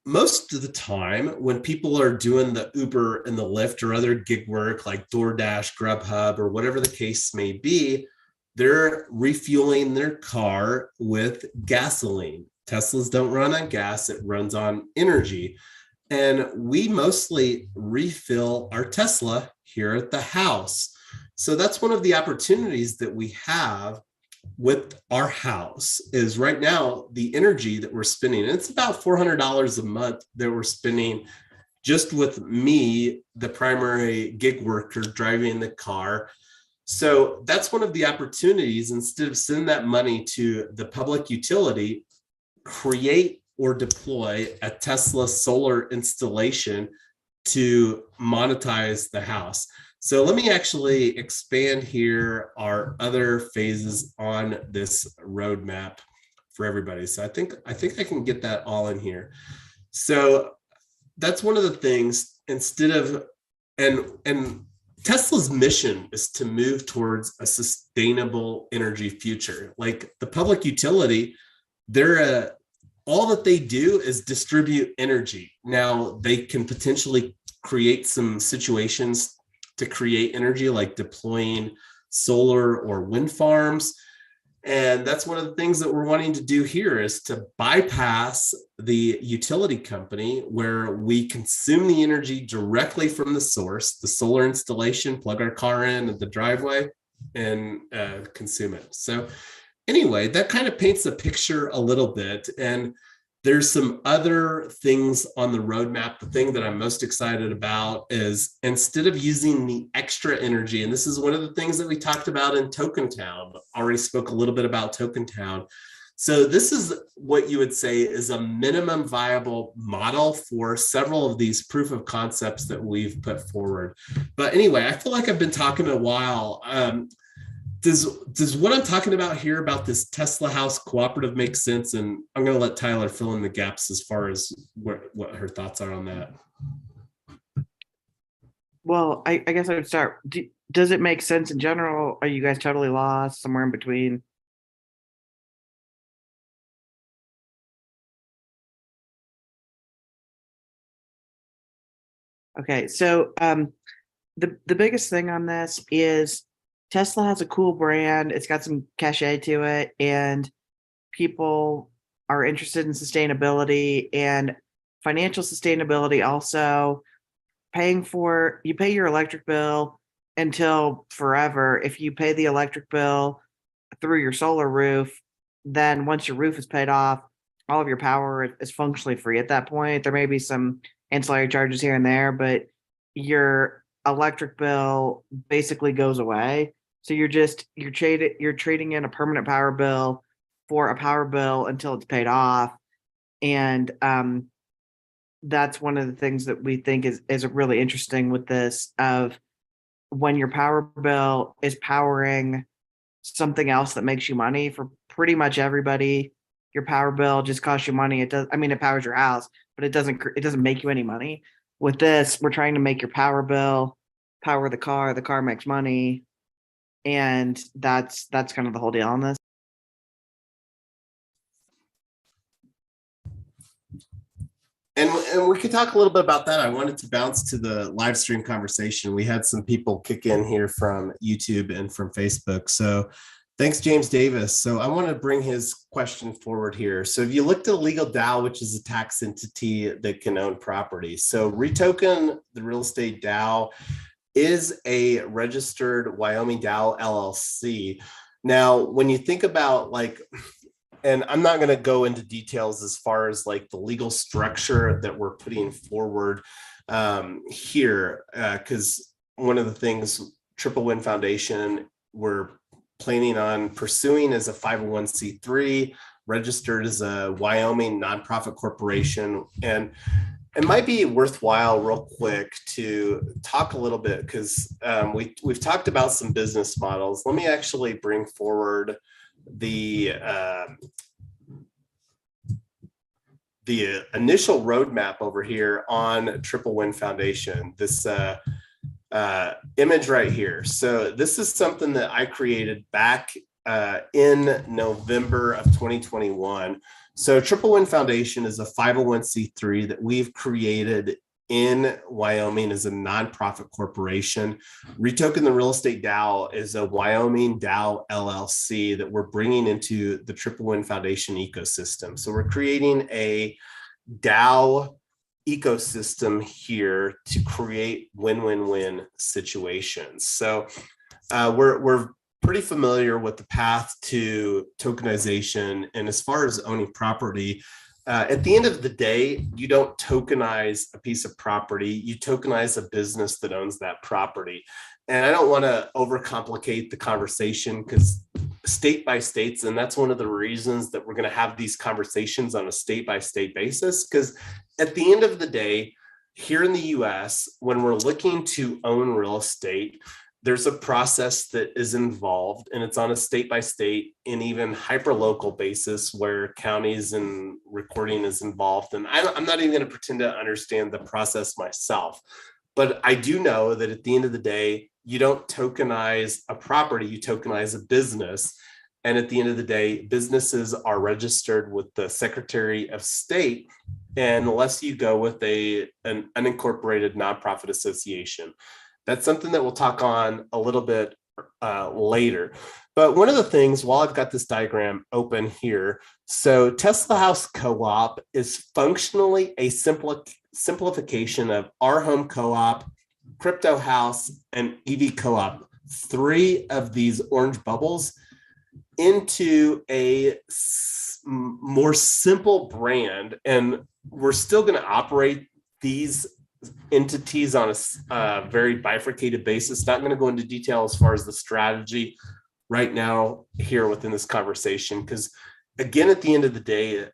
most of the time when people are doing the Uber and the Lyft or other gig work like DoorDash, Grubhub, or whatever the case may be, they're refueling their car with gasoline. Teslas don't run on gas, it runs on energy. And we mostly refill our Tesla here at the house. So that's one of the opportunities that we have with our house is right now the energy that we're spending, and it's about $400 a month that we're spending just with me, the primary gig worker driving the car. So that's one of the opportunities. Instead of sending that money to the public utility, create or deploy a Tesla solar installation to monetize the house. So let me actually expand here our other phases on this roadmap for everybody. So I think I can get that all in here. So that's one of the things. Instead of and Tesla's mission is to move towards a sustainable energy future. Like the public utility, they're all that they do is distribute energy. Now they can potentially create some situations to create energy, like deploying solar or wind farms. And that's one of the things that we're wanting to do here is to bypass the utility company where we consume the energy directly from the source, the solar installation, plug our car in at the driveway and consume it. So anyway, that kind of paints the picture a little bit. And there's some other things on the roadmap. The thing that I'm most excited about is instead of using the extra energy, and this is one of the things that we talked about in Token Town, already spoke a little bit about Token Town. So this is what you would say is a minimum viable model for several of these proof of concepts that we've put forward. But anyway, I feel like I've been talking a while. Does what I'm talking about here about this Tesla house cooperative make sense? And I'm going to let Tyler fill in the gaps as far as what her thoughts are on that. Well, I guess I would start. Does it make sense in general? Are you guys totally lost somewhere in between? Okay, so the biggest thing on this is Tesla has a cool brand. It's got some cachet to it, and people are interested in sustainability and financial sustainability. Also, you pay your electric bill until forever. If you pay the electric bill through your solar roof, then once your roof is paid off, all of your power is functionally free at that point. There may be some ancillary charges here and there, but your electric bill basically goes away. So you're trading in a permanent power bill for a power bill until it's paid off. And that's one of the things that we think is really interesting with this, of when your power bill is powering something else that makes you money. For pretty much everybody, your power bill just costs you money. It powers your house, but it doesn't make you any money. With this, we're trying to make your power bill power the car makes money. And that's kind of the whole deal on this. And we could talk a little bit about that. I wanted to bounce to the live stream conversation. We had some people kick in here from YouTube and from Facebook. So thanks, James Davis. So I want to bring his question forward here. So if you looked at a legal DAO, which is a tax entity that can own property. So REtoken, the real estate DAO, is a registered Wyoming DAO LLC. Now, when you think about and I'm not going to go into details as far as like the legal structure that we're putting forward here, because one of the things Triple Win Foundation, we're planning on pursuing as a 501c3, registered as a Wyoming nonprofit corporation. And it might be worthwhile real quick to talk a little bit because we've talked about some business models. Let me actually bring forward the initial roadmap over here on Triple Win Foundation, this image right here. So this is something that I created back in November of 2021. So Triple Win Foundation is a 501c3 that we've created in Wyoming as a nonprofit corporation. REtoken the Real Estate DAO is a Wyoming DAO LLC that we're bringing into the Triple Win Foundation ecosystem. So we're creating a DAO ecosystem here to create win-win-win situations. So we're pretty familiar with the path to tokenization. And as far as owning property, at the end of the day, you don't tokenize a piece of property, you tokenize a business that owns that property. And I don't want to overcomplicate the conversation because state by states, and that's one of the reasons that we're going to have these conversations on a state by state basis, because at the end of the day, here in the US, when we're looking to own real estate, there's a process that is involved, and it's on a state by state and even hyper local basis where counties and recording is involved. And I'm not even going to pretend to understand the process myself, but I do know that at the end of the day, you don't tokenize a property, you tokenize a business. And at the end of the day, businesses are registered with the Secretary of State unless you go with an unincorporated nonprofit association. That's something that we'll talk on a little bit later. But one of the things, while I've got this diagram open here, so Tesla House Co-op is functionally a simplification of Our Home Co-op, Crypto House, and EV Co-op, three of these orange bubbles, into a more simple brand. And we're still going to operate these entities on a very bifurcated basis. Not going to go into detail as far as the strategy right now here within this conversation, because again, at the end of the day,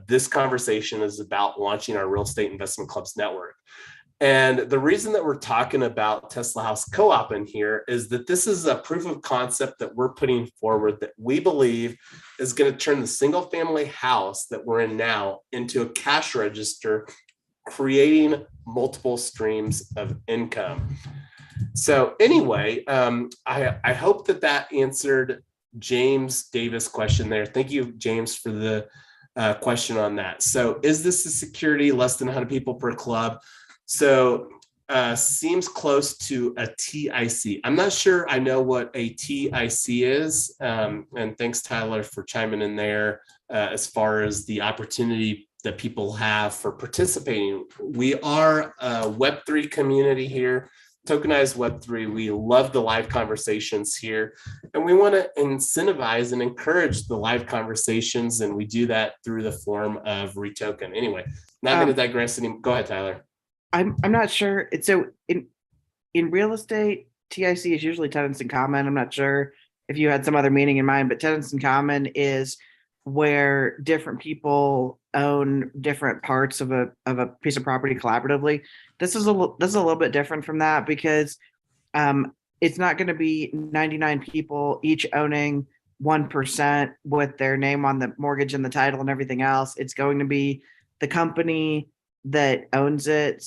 this conversation is about launching our Real Estate Investment Clubs network. And the reason that we're talking about Tesla House Co-op in here is that this is a proof of concept that we're putting forward that we believe is going to turn the single family house that we're in now into a cash register, creating multiple streams of income. So anyway, I hope that answered James Davis' question there. Thank you, James, for the question on that. So is this a security less than 100 people per club? So seems close to a TIC. I'm not sure I know what a TIC is. And thanks, Tyler, for chiming in there as far as the opportunity that people have for participating. We are a Web3 community here, tokenized Web3. We love the live conversations here, and we want to incentivize and encourage the live conversations, and we do that through the form of REtoken. Anyway, not going to digress anymore. Go ahead, Tyler. I'm not sure. So in real estate, TIC is usually tenants in common. I'm not sure if you had some other meaning in mind, but tenants in common is where different people own different parts of a piece of property collaboratively. This is a little bit different from that because it's not going to be 99 people each owning 1% with their name on the mortgage and the title and everything else. It's going to be the company that owns it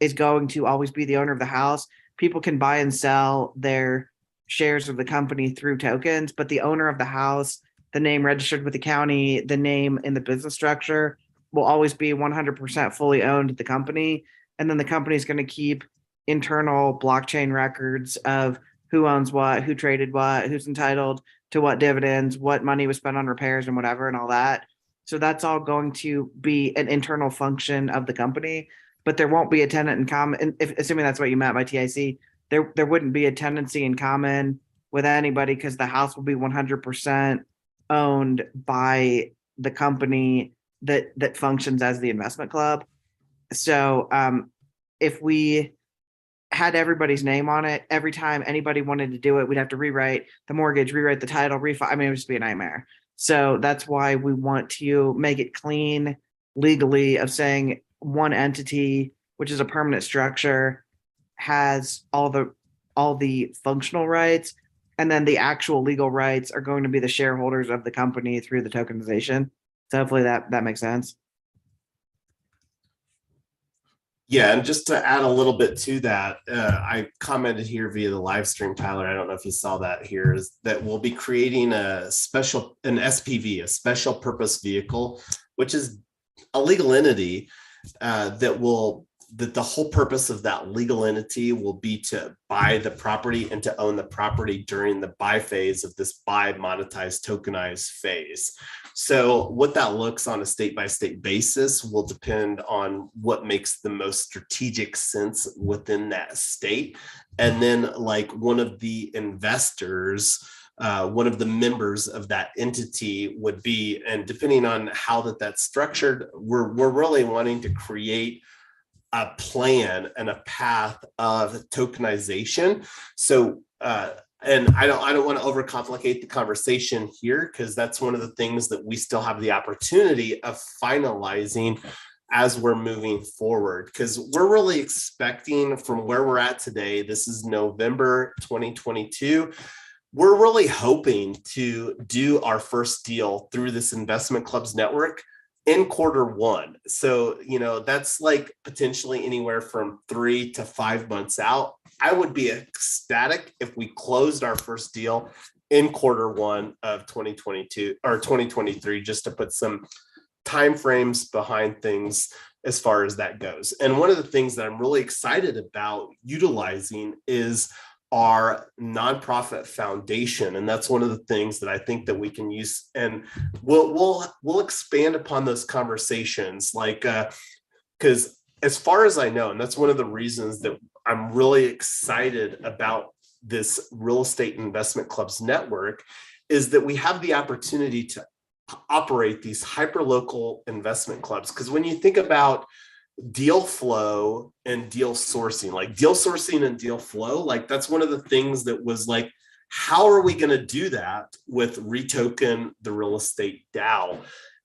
is going to always be the owner of the house. People can buy and sell their shares of the company through tokens, but the owner of the house, the name registered with the county, the name in the business structure will always be 100% fully owned at the company. And then the company is going to keep internal blockchain records of who owns what, who traded what, who's entitled to what dividends, what money was spent on repairs and whatever and all that. So that's all going to be an internal function of the company, but there won't be a tenant in common. And assuming that's what you meant by TIC, there wouldn't be a tenancy in common with anybody because the house will be 100% owned by the company that functions as the investment club. So if we had everybody's name on it, every time anybody wanted to do it, we'd have to rewrite the mortgage, rewrite the title, refi. I mean, it would just be a nightmare. So that's why we want to make it clean legally of saying one entity, which is a permanent structure, has all the functional rights, and then the actual legal rights are going to be the shareholders of the company through the tokenization. So hopefully that makes sense. Yeah, and just to add a little bit to that, I commented here via the live stream, Tyler. I don't know if you saw that here, is that we'll be creating an SPV, a special purpose vehicle, which is a legal entity that the whole purpose of that legal entity will be to buy the property and to own the property during the buy phase of this buy, monetize, tokenize phase. So what that looks on a state-by-state basis will depend on what makes the most strategic sense within that state. And then like one of the investors, one of the members of that entity would be, and depending on how that's structured, we're really wanting to create a plan and a path of tokenization. So, and I don't want to overcomplicate the conversation here, because that's one of the things that we still have the opportunity of finalizing as we're moving forward, because we're really expecting from where we're at today, this is November 2022, we're really hoping to do our first deal through this investment clubs network in Q1. So, that's like potentially anywhere from 3 to 5 months out. I would be ecstatic if we closed our first deal in Q1 of 2022 or 2023, just to put some timeframes behind things as far as that goes. And one of the things that I'm really excited about utilizing is our nonprofit foundation, and that's one of the things that I think that we can use, and we'll expand upon those conversations, like because as far as I know, and that's one of the reasons that I'm really excited about this real estate investment clubs network, is that we have the opportunity to operate these hyperlocal investment clubs. Because when you think about deal flow and deal sourcing, like deal sourcing and deal flow, like that's one of the things that was like, how are we going to do that with REtoken, the real estate DAO?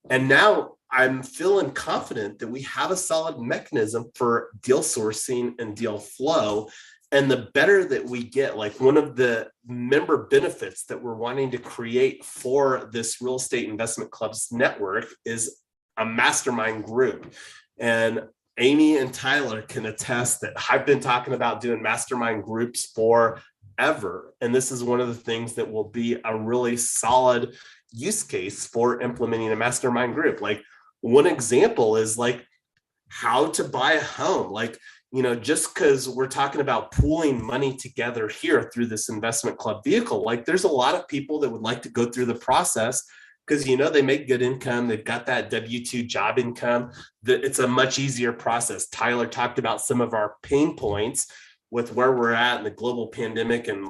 And now I'm feeling confident that we have a solid mechanism for deal sourcing and deal flow. And the better that we get, like one of the member benefits that we're wanting to create for this real estate investment clubs network is a mastermind group. And Amy and Tyler can attest that I've been talking about doing mastermind groups forever. And this is one of the things that will be a really solid use case for implementing a mastermind group. Like one example is like how to buy a home. Like, just because we're talking about pooling money together here through this investment club vehicle, like there's a lot of people that would like to go through the process because, they make good income. They've got that W-2 job income. It's a much easier process. Tyler talked about some of our pain points with where we're at in the global pandemic, and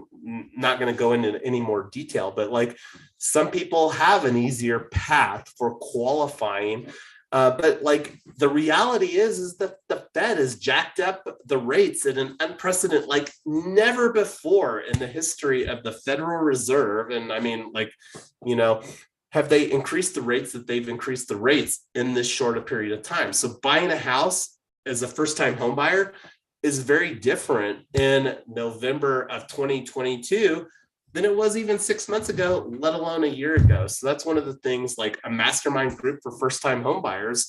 not going to go into any more detail, but like some people have an easier path for qualifying. But like the reality is that the Fed has jacked up the rates at an unprecedented, like never before in the history of the Federal Reserve. And I mean, like, have they increased the rates that they've increased the rates in this short a period of time? So buying a house as a first-time home buyer is very different in November of 2022 than it was even 6 months ago, let alone a year ago. So that's one of the things, like a mastermind group for first-time home buyers.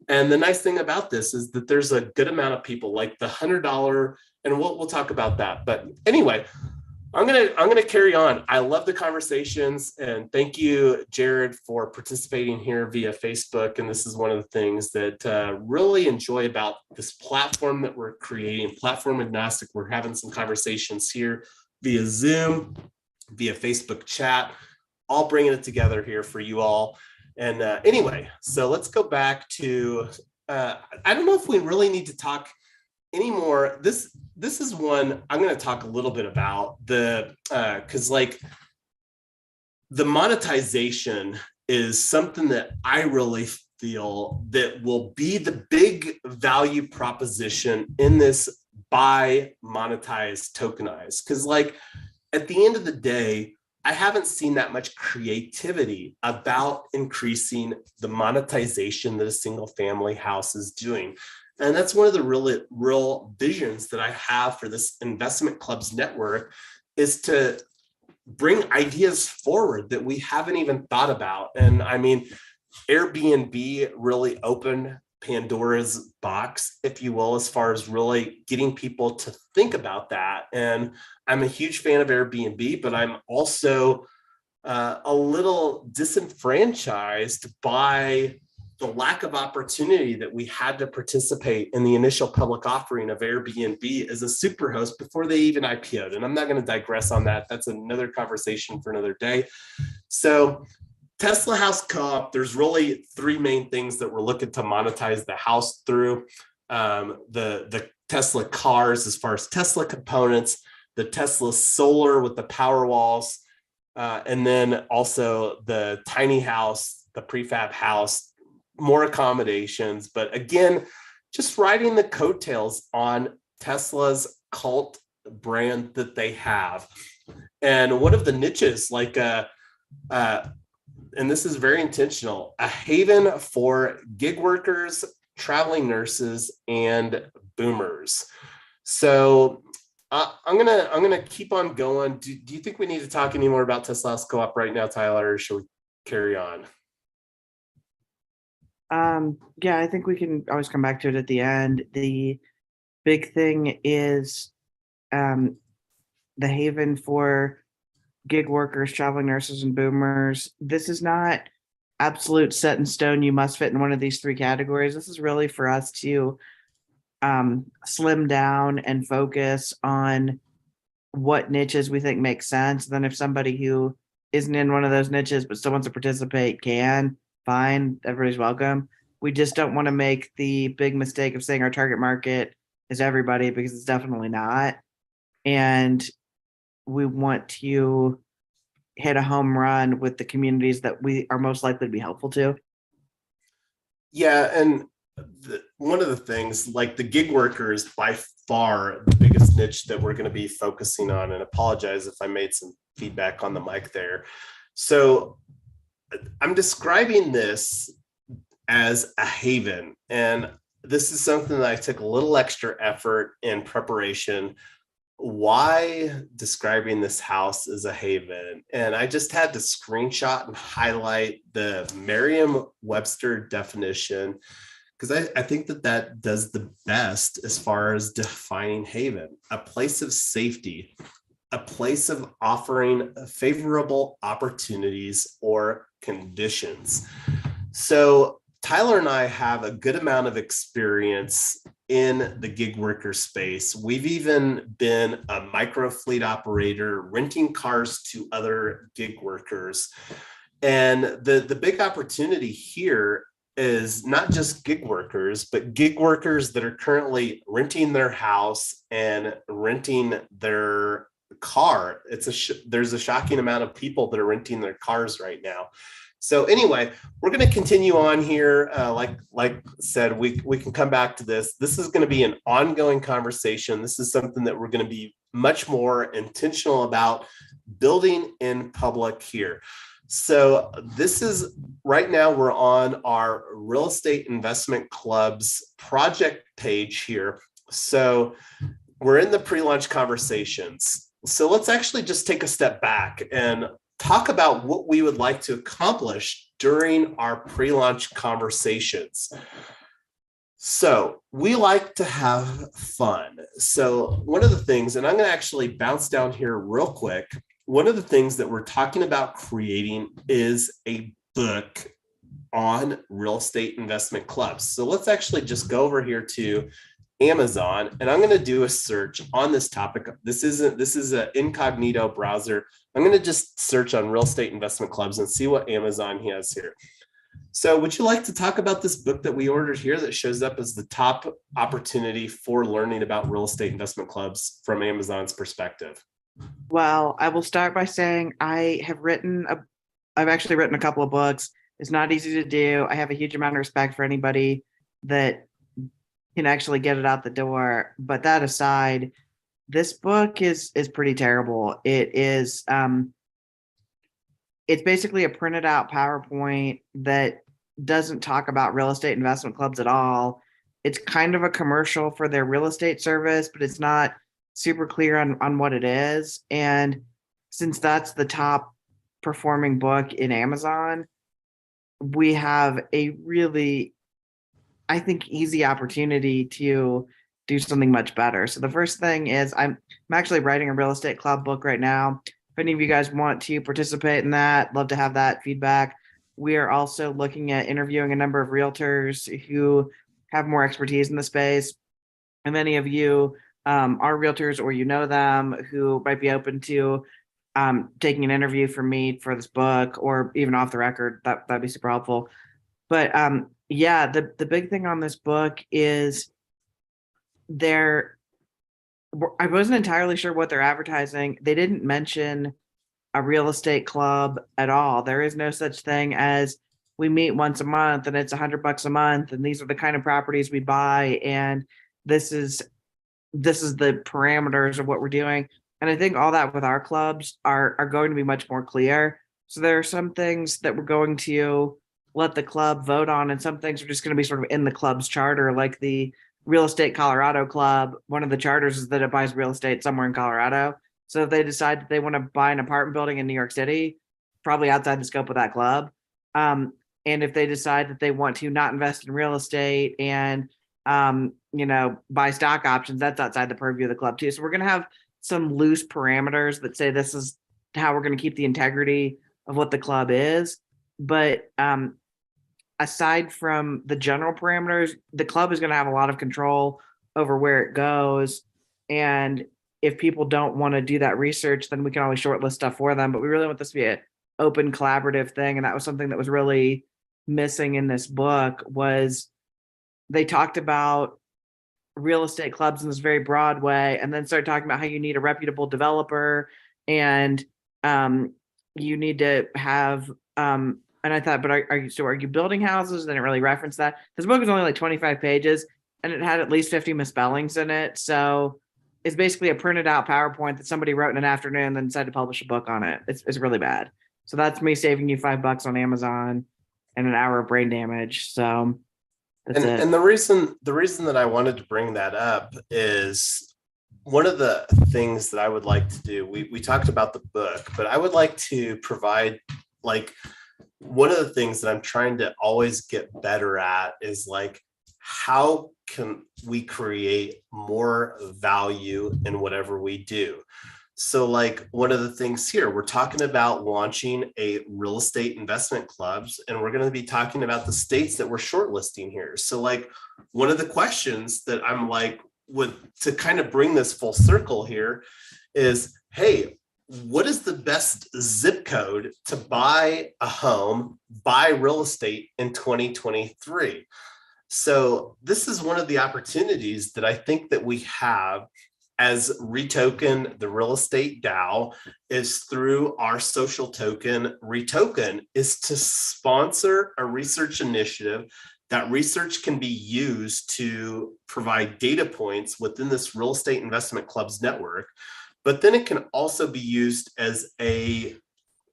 And the nice thing about this is that there's a good amount of people, like the $100, and we'll talk about that. But anyway, I'm gonna carry on. I love the conversations, and thank you, Jared, for participating here via Facebook. And this is one of the things that really enjoy about this platform that we're creating, platform agnostic. We're having some conversations here via Zoom, via Facebook chat, all bringing it together here for you all. And anyway, so let's go back to, I don't know if we really need to talk anymore. This is one I'm going to talk a little bit about, because like the monetization is something that I really feel that will be the big value proposition in this buy, monetize, tokenize. Because like at the end of the day, I haven't seen that much creativity about increasing the monetization that a single family house is doing. And that's one of the really real visions that I have for this investment clubs network, is to bring ideas forward that we haven't even thought about. And I mean, Airbnb really opened Pandora's box, if you will, as far as really getting people to think about that. And I'm a huge fan of Airbnb, but I'm also a little disenfranchised by the lack of opportunity that we had to participate in the initial public offering of Airbnb as a superhost before they even IPO'd. And I'm not going to digress on that. That's another conversation for another day. So Tesla House Co-op, there's really three main things that we're looking to monetize the house through. The Tesla cars, as far as Tesla components, the Tesla solar with the power walls, and then also the tiny house, the prefab house, more accommodations. But again, just riding the coattails on Tesla's cult brand that they have. And one of the niches, like and this is very intentional, a haven for gig workers, traveling nurses, and boomers. So I'm gonna keep on going. Do you think we need to talk any more about Tesla House Co-op right now, Tyler, or should we carry on? Yeah, I think we can always come back to it at the end. The big thing is the haven for gig workers, traveling nurses, and boomers. This is not absolute set in stone. You must fit in one of these three categories. This is really for us to slim down and focus on what niches we think make sense. Then if somebody who isn't in one of those niches but still wants to participate can, fine, everybody's welcome. We just don't want to make the big mistake of saying our target market is everybody, because it's definitely not. And we want to hit a home run with the communities that we are most likely to be helpful to. Yeah, and one of the things, like the gig workers, by far the biggest niche that we're going to be focusing on, and apologize if I made some feedback on the mic there. So I'm describing this as a haven, and this is something that I took a little extra effort in preparation. Why describing this house as a haven? And I just had to screenshot and highlight the Merriam-Webster definition, because I think that does the best as far as defining haven: a place of safety, a place of offering favorable opportunities or conditions. So Tyler and I have a good amount of experience in the gig worker space. We've even been a micro fleet operator, renting cars to other gig workers. And the big opportunity here is not just gig workers, but gig workers that are currently renting their house and renting their car. There's a shocking amount of people that are renting their cars right now. So anyway, we're going to continue on here. Like said, we can come back to this. This is going to be an ongoing conversation. This is something that we're going to be much more intentional about building in public here. So this is, right now we're on our Real Estate Investment Club's project page here. So we're in the pre-launch conversations. So let's actually just take a step back and talk about what we would like to accomplish during our pre-launch conversations. So we like to have fun. So one of the things, and I'm going to actually bounce down here real quick. One of the things that we're talking about creating is a book on real estate investment clubs. So let's actually just go over here to Amazon, and I'm going to do a search on this topic. This is an incognito browser. I'm going to just search on real estate investment clubs and see what Amazon has here. So would you like to talk about this book that we ordered here that shows up as the top opportunity for learning about real estate investment clubs from Amazon's perspective? Well, I will start by saying I've actually written a couple of books. It's not easy to do. I have a huge amount of respect for anybody that can actually get it out the door. But that aside, this book is pretty terrible. It is it's basically a printed out PowerPoint that doesn't talk about real estate investment clubs at all. It's kind of a commercial for their real estate service, but it's not super clear on what it is. And since that's the top performing book in Amazon, we have a really, I think, easy opportunity to do something much better. So the first thing is I'm actually writing a real estate club book right now. If any of you guys want to participate in that, love to have that feedback. We are also looking at interviewing a number of realtors who have more expertise in the space. And many of you are realtors or you know them who might be open to taking an interview from me for this book, or even off the record. That'd be super helpful. But yeah, the big thing on this book is I wasn't entirely sure what they're advertising. They didn't mention a real estate club at all. There is no such thing as we meet once a month and it's $100 a month, and these are the kind of properties we buy, and this is the parameters of what we're doing. And I think all that with our clubs are going to be much more clear. So there are some things that we're going to let the club vote on, and some things are just going to be sort of in the club's charter, like the Real Estate Colorado Club. One of the charters is that it buys real estate somewhere in Colorado. So if they decide that they want to buy an apartment building in New York City, probably outside the scope of that club. And if they decide that they want to not invest in real estate and buy stock options, that's outside the purview of the club too. So we're going to have some loose parameters that say this is how we're going to keep the integrity of what the club is. But aside from the general parameters, the club is going to have a lot of control over where it goes. And if people don't want to do that research, then we can always shortlist stuff for them. But we really want this to be an open, collaborative thing. And that was something that was really missing in this book. Was they talked about real estate clubs in this very broad way, and then started talking about how you need a reputable developer, and you need to have and I thought, but are you building houses? They didn't really reference that. This book is only like 25 pages, and it had at least 50 misspellings in it. So it's basically a printed out PowerPoint that somebody wrote in an afternoon and then decided to publish a book on it. It's really bad. So that's me saving you $5 on Amazon and an hour of brain damage. So that's it. And the reason that I wanted to bring that up is one of the things that I would like to do. We talked about the book, but I would like to provide, like, one of the things that I'm trying to always get better at is, like, how can we create more value in whatever we do? So, like, one of the things here, we're talking about launching a real estate investment clubs, and we're going to be talking about the states that we're shortlisting here. So, like, one of the questions that I'm like, to kind of bring this full circle here is, hey, what is the best zip code to buy a home, buy real estate in 2023? So this is one of the opportunities that I think that we have as REtoken, the real estate DAO, is through our social token. REtoken is to sponsor a research initiative. That research can be used to provide data points within this real estate investment clubs network, but then it can also be used as a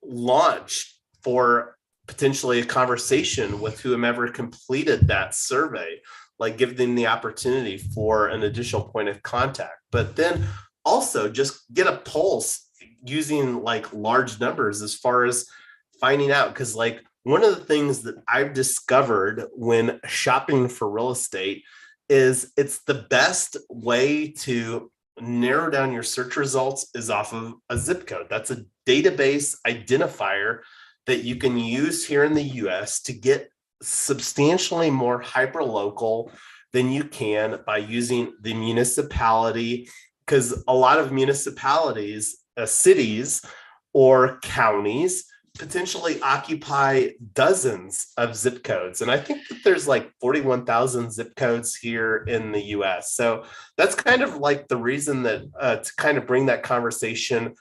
launch for potentially a conversation with whomever completed that survey, like give them the opportunity for an additional point of contact. But then also just get a pulse using, like, large numbers as far as finding out, because, like, one of the things that I've discovered when shopping for real estate is it's the best way to narrow down your search results is off of a zip code. That's a database identifier that you can use here in the US to get substantially more hyperlocal than you can by using the municipality, because a lot of municipalities, cities or counties potentially occupy dozens of zip codes. And I think that there's like 41,000 zip codes here in the US. So that's kind of like the reason that to kind of bring that conversation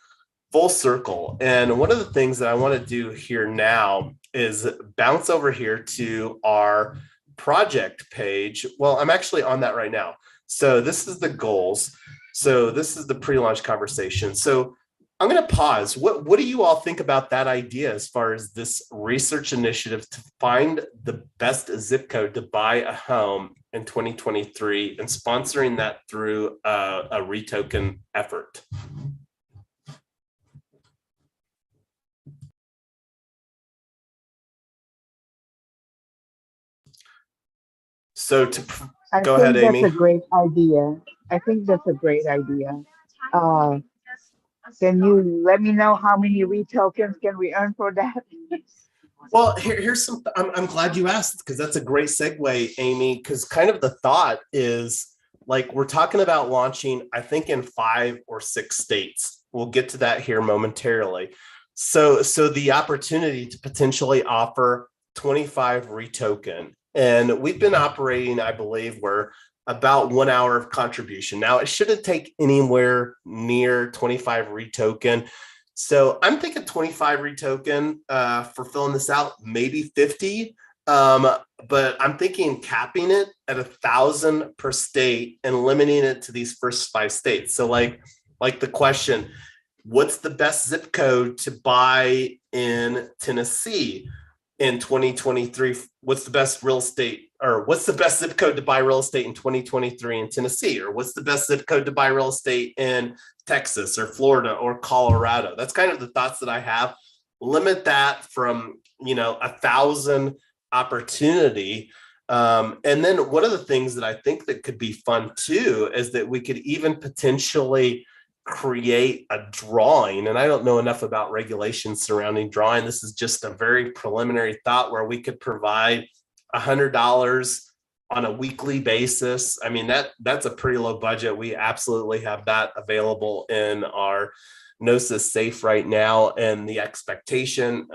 full circle. And one of the things that I want to do here now is bounce over here to our project page. Well, I'm actually on that right now. So this is the goals. So this is the pre-launch conversation. So I'm going to pause. What do you all think about that idea as far as this research initiative to find the best zip code to buy a home in 2023 and sponsoring that through a REtoken effort? So go ahead, Amy. That's a great idea. I think that's a great idea. Can you let me know how many REtokens can we earn for that? Well, here's some, I'm glad you asked, because that's a great segue, Amy, because kind of the thought is like, we're talking about launching, I think, in 5 or 6 states. We'll get to that here momentarily. So the opportunity to potentially offer 25 REtoken, and we've been operating, I believe, we're about 1 hour of contribution. Now, it shouldn't take anywhere near 25 REtoken. So I'm thinking 25 REtoken for filling this out, maybe 50. But I'm thinking capping it at 1,000 per state and limiting it to these first 5 states. So like the question, what's the best zip code to buy in Tennessee in 2023? What's the best real estate, or what's the best zip code to buy real estate in 2023 in Tennessee? Or what's the best zip code to buy real estate in Texas or Florida or Colorado? That's kind of the thoughts that I have. Limit that from, 1,000 opportunity. And then one of the things that I think that could be fun too is that we could even potentially create a drawing. And I don't know enough about regulations surrounding drawing. This is just a very preliminary thought where we could provide $100 on a weekly basis. I mean, that's a pretty low budget. We absolutely have that available in our Gnosis safe right now. And the expectation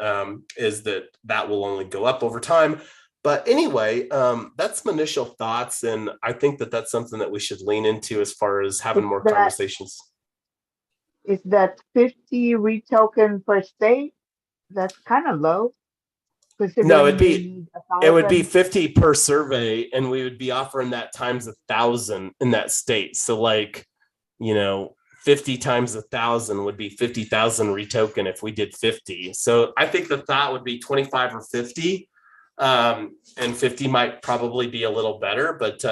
is that will only go up over time. But anyway, that's some initial thoughts. And I think that that's something that we should lean into as far as having more conversations. Is that 50 REtoken per state? That's kind of low. No, it would be 50 per survey, and we would be offering that times 1,000 in that state. So 50 times 1,000 would be 50,000 REtoken if we did 50. So I think the thought would be 25 or 50, and 50 might probably be a little better, but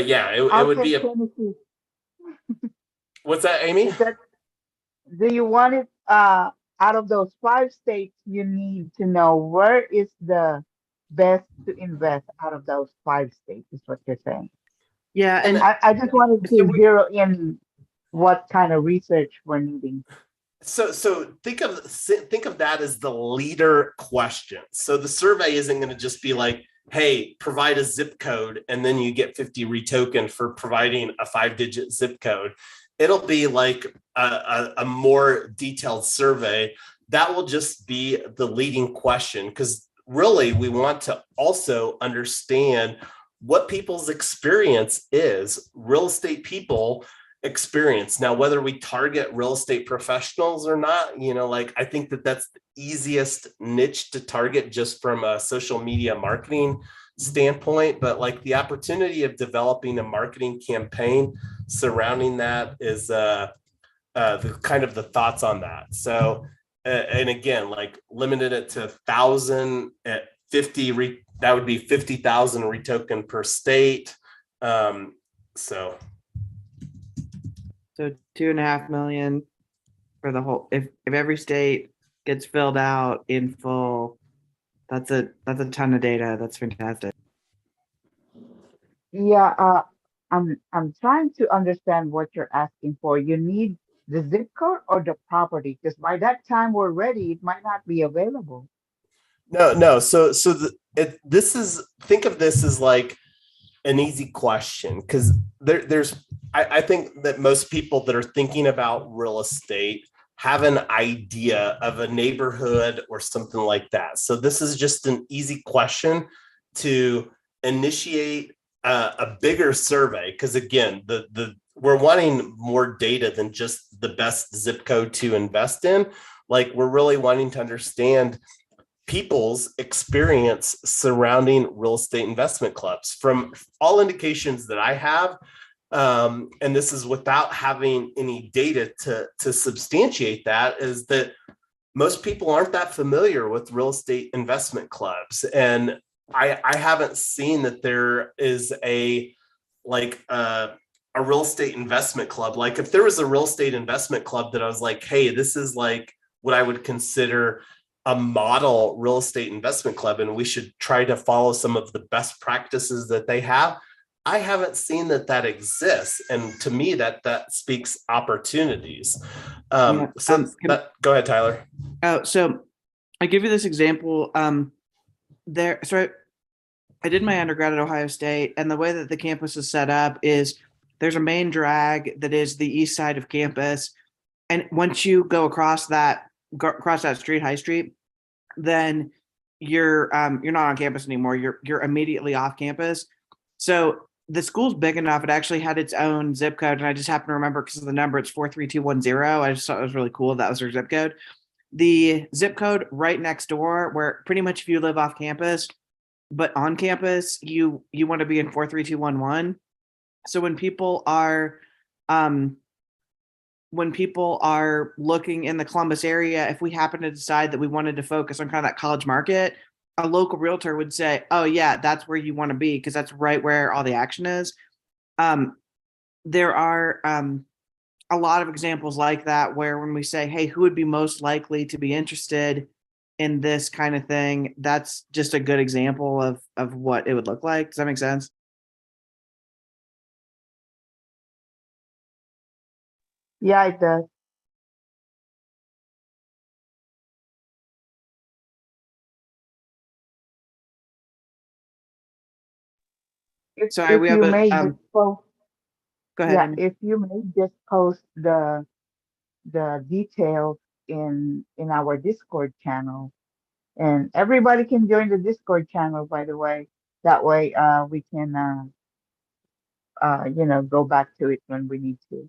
yeah, it would be What's that, Amy? Do you want it out of those 5 states? You need to know where is the best to invest out of those 5 states, is what you're saying. Yeah, and I just wanted to zero in what kind of research we're needing. So think of that as the leader question. So the survey isn't going to just be like, hey, provide a zip code, and then you get 50 REtoken for providing a 5-digit zip code. It'll be like a more detailed survey that will just be the leading question, because really we want to also understand what people's experience is, real estate people experience. Now, whether we target real estate professionals or not, I think that that's the easiest niche to target just from a social media marketing standpoint. But the opportunity of developing a marketing campaign surrounding that is the kind of the thoughts on that. So, and again, limited it to 1,000 at 50, that would be 50,000 REtoken per state. So 2.5 million for the whole, if every state gets filled out in full, that's a ton of data. That's fantastic. Yeah, I'm trying to understand what you're asking for. You need the zip code or the property, because by that time we're ready, it might not be available. No. So think of this as like an easy question, because I think that most people that are thinking about real estate have an idea of a neighborhood or something like that. So this is just an easy question to initiate a bigger survey, because again, we're wanting more data than just the best zip code to invest in. We're really wanting to understand people's experience surrounding real estate investment clubs. From all indications that I have, and this is without having any data to substantiate that, is that most people aren't that familiar with real estate investment clubs. And I haven't seen that there is a real estate investment club. Like if there was a real estate investment club that I was like, hey, this is like what I would consider a model real estate investment club, and we should try to follow some of the best practices that they have. I haven't seen that exists. And to me, that speaks opportunities. Go ahead, Tyler. Oh, so I give you this example. So I did my undergrad at Ohio State, and the way that the campus is set up is there's a main drag that is the east side of campus. And once you go across that street, High Street, then you're not on campus anymore. You're immediately off campus. So the school's big enough. It actually had its own zip code, and I just happen to remember because of the number. It's 43210. I just thought it was really cool. That was their zip code. The zip code right next door, where pretty much if you live off campus, but on campus, you want to be in 43211. So when people are looking in the Columbus area, if we happen to decide that we wanted to focus on kind of that college market, a local realtor would say, oh yeah, that's where you want to be, because that's right where all the action is. There are a lot of examples like that, where when we say, hey, who would be most likely to be interested in this kind of thing, that's just a good example of what it would look like. Does that make sense? Yeah, it does. So If we have you a may just post, go ahead. yeah, Amy. if you may just post the details in our Discord channel, and everybody can join the Discord channel, by the way. That way, we can go back to it when we need to.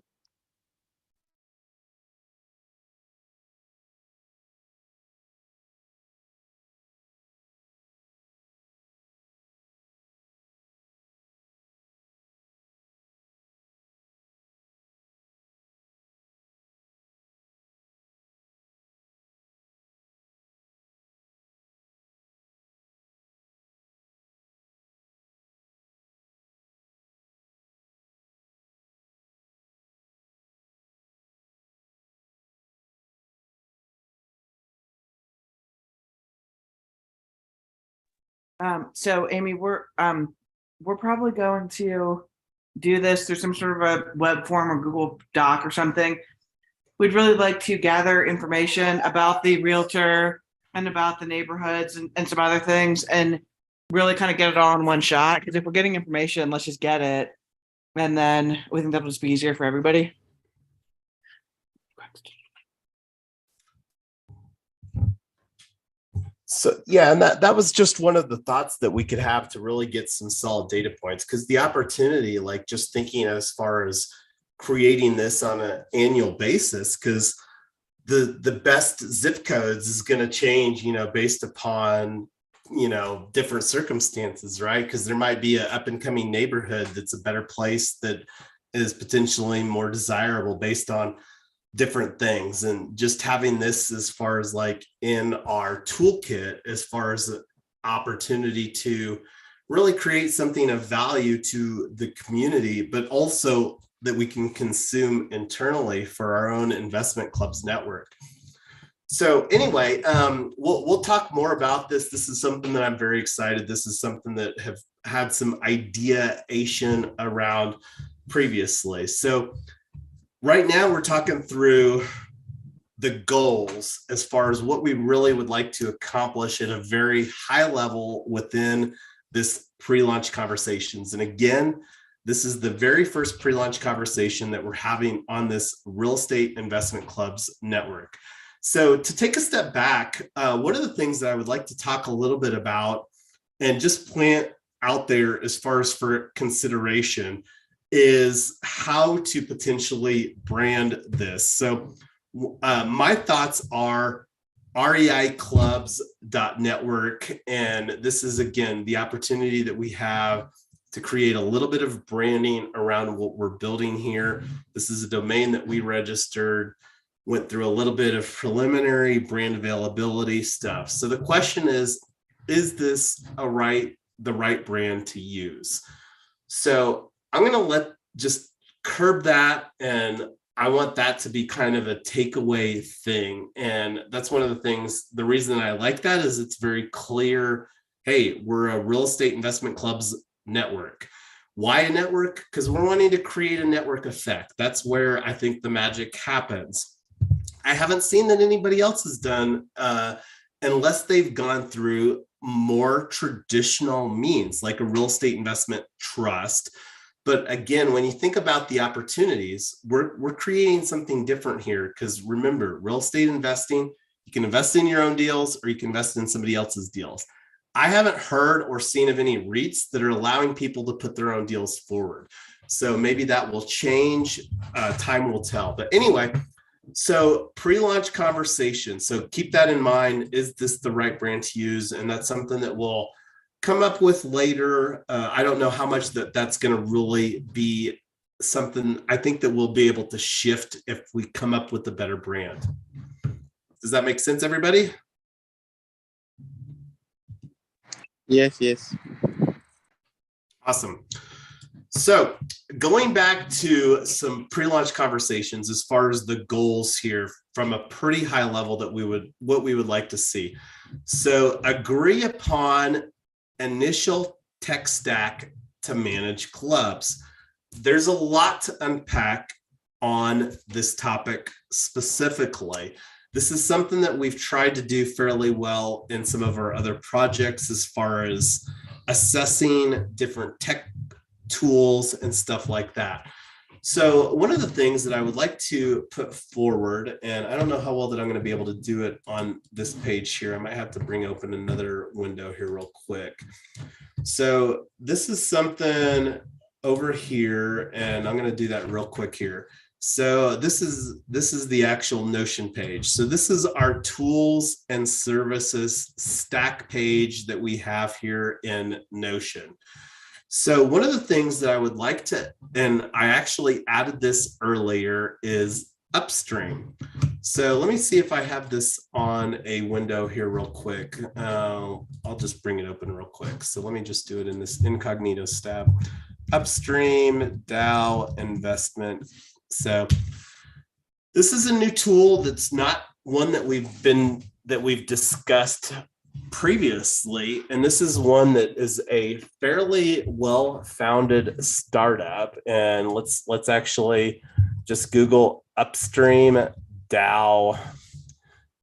So Amy, we're probably going to do this through some sort of a web form or Google Doc or something. We'd really like to gather information about the realtor and about the neighborhoods and some other things, and really kind of get it all in one shot. Because if we're getting information, let's just get it, and then we think that'll just be easier for everybody. So yeah, and that was just one of the thoughts that we could have to really get some solid data points, because the opportunity, like just thinking as far as creating this on an annual basis, because the best zip codes is going to change, based upon, different circumstances, right? Because there might be an up and coming neighborhood that's a better place that is potentially more desirable based on different things. And just having this as far as like in our toolkit, as far as the opportunity to really create something of value to the community, but also that we can consume internally for our own investment clubs network. So anyway, we'll talk more about this. This is something that I'm very excited. This is something that have had some ideation around previously. So right now we're talking through the goals as far as what we really would like to accomplish at a very high level within this pre-launch conversations. And again, this is the very first pre-launch conversation that we're having on this Real Estate Investment Clubs network. So to take a step back, one of the things that I would like to talk a little bit about and just plant out there as far as for consideration is how to potentially brand this. So my thoughts are reiclubs.network. And this is, again, the opportunity that we have to create a little bit of branding around what we're building here. This is a domain that we registered, went through a little bit of preliminary brand availability stuff. So the question is this the right brand to use? So I'm going to just curb that, and I want that to be kind of a takeaway thing. And that's one of the things, the reason I like that is it's very clear. Hey, we're a real estate investment clubs network. Why a network? Because we're wanting to create a network effect. That's where I think the magic happens. I haven't seen that anybody else has done unless they've gone through more traditional means like a real estate investment trust. But again, when you think about the opportunities, we're creating something different here, because remember, real estate investing, you can invest in your own deals or you can invest in somebody else's deals. I haven't heard or seen of any REITs that are allowing people to put their own deals forward. So maybe that will change. Time will tell. But anyway, so pre-launch conversation. So keep that in mind. Is this the right brand to use? And that's something that we'll come up with later. I don't know how much that's going to really be something. I think that we'll be able to shift if we come up with a better brand. Does that make sense, everybody? Yes. Awesome. So going back to some pre-launch conversations as far as the goals here from a pretty high level that what we would like to see. So agree upon initial tech stack to manage clubs. There's a lot to unpack on this topic specifically. This is something that we've tried to do fairly well in some of our other projects as far as assessing different tech tools and stuff like that. So one of the things that I would like to put forward, and I don't know how well that I'm going to be able to do it on this page here. I might have to bring open another window here real quick. So this is something over here, and I'm going to do that real quick here. So this is the actual Notion page. So this is our tools and services stack page that we have here in Notion. So one of the things that I would like to, and I actually added this earlier, is upstream. So let me see if I have this on a window here real quick. I'll just bring it open real quick. So let me just do it in this incognito tab. Upstream DAO investment. So this is a new tool that's not one that we've discussed previously, and this is one that is a fairly well-founded startup. And let's actually just Google upstream DAO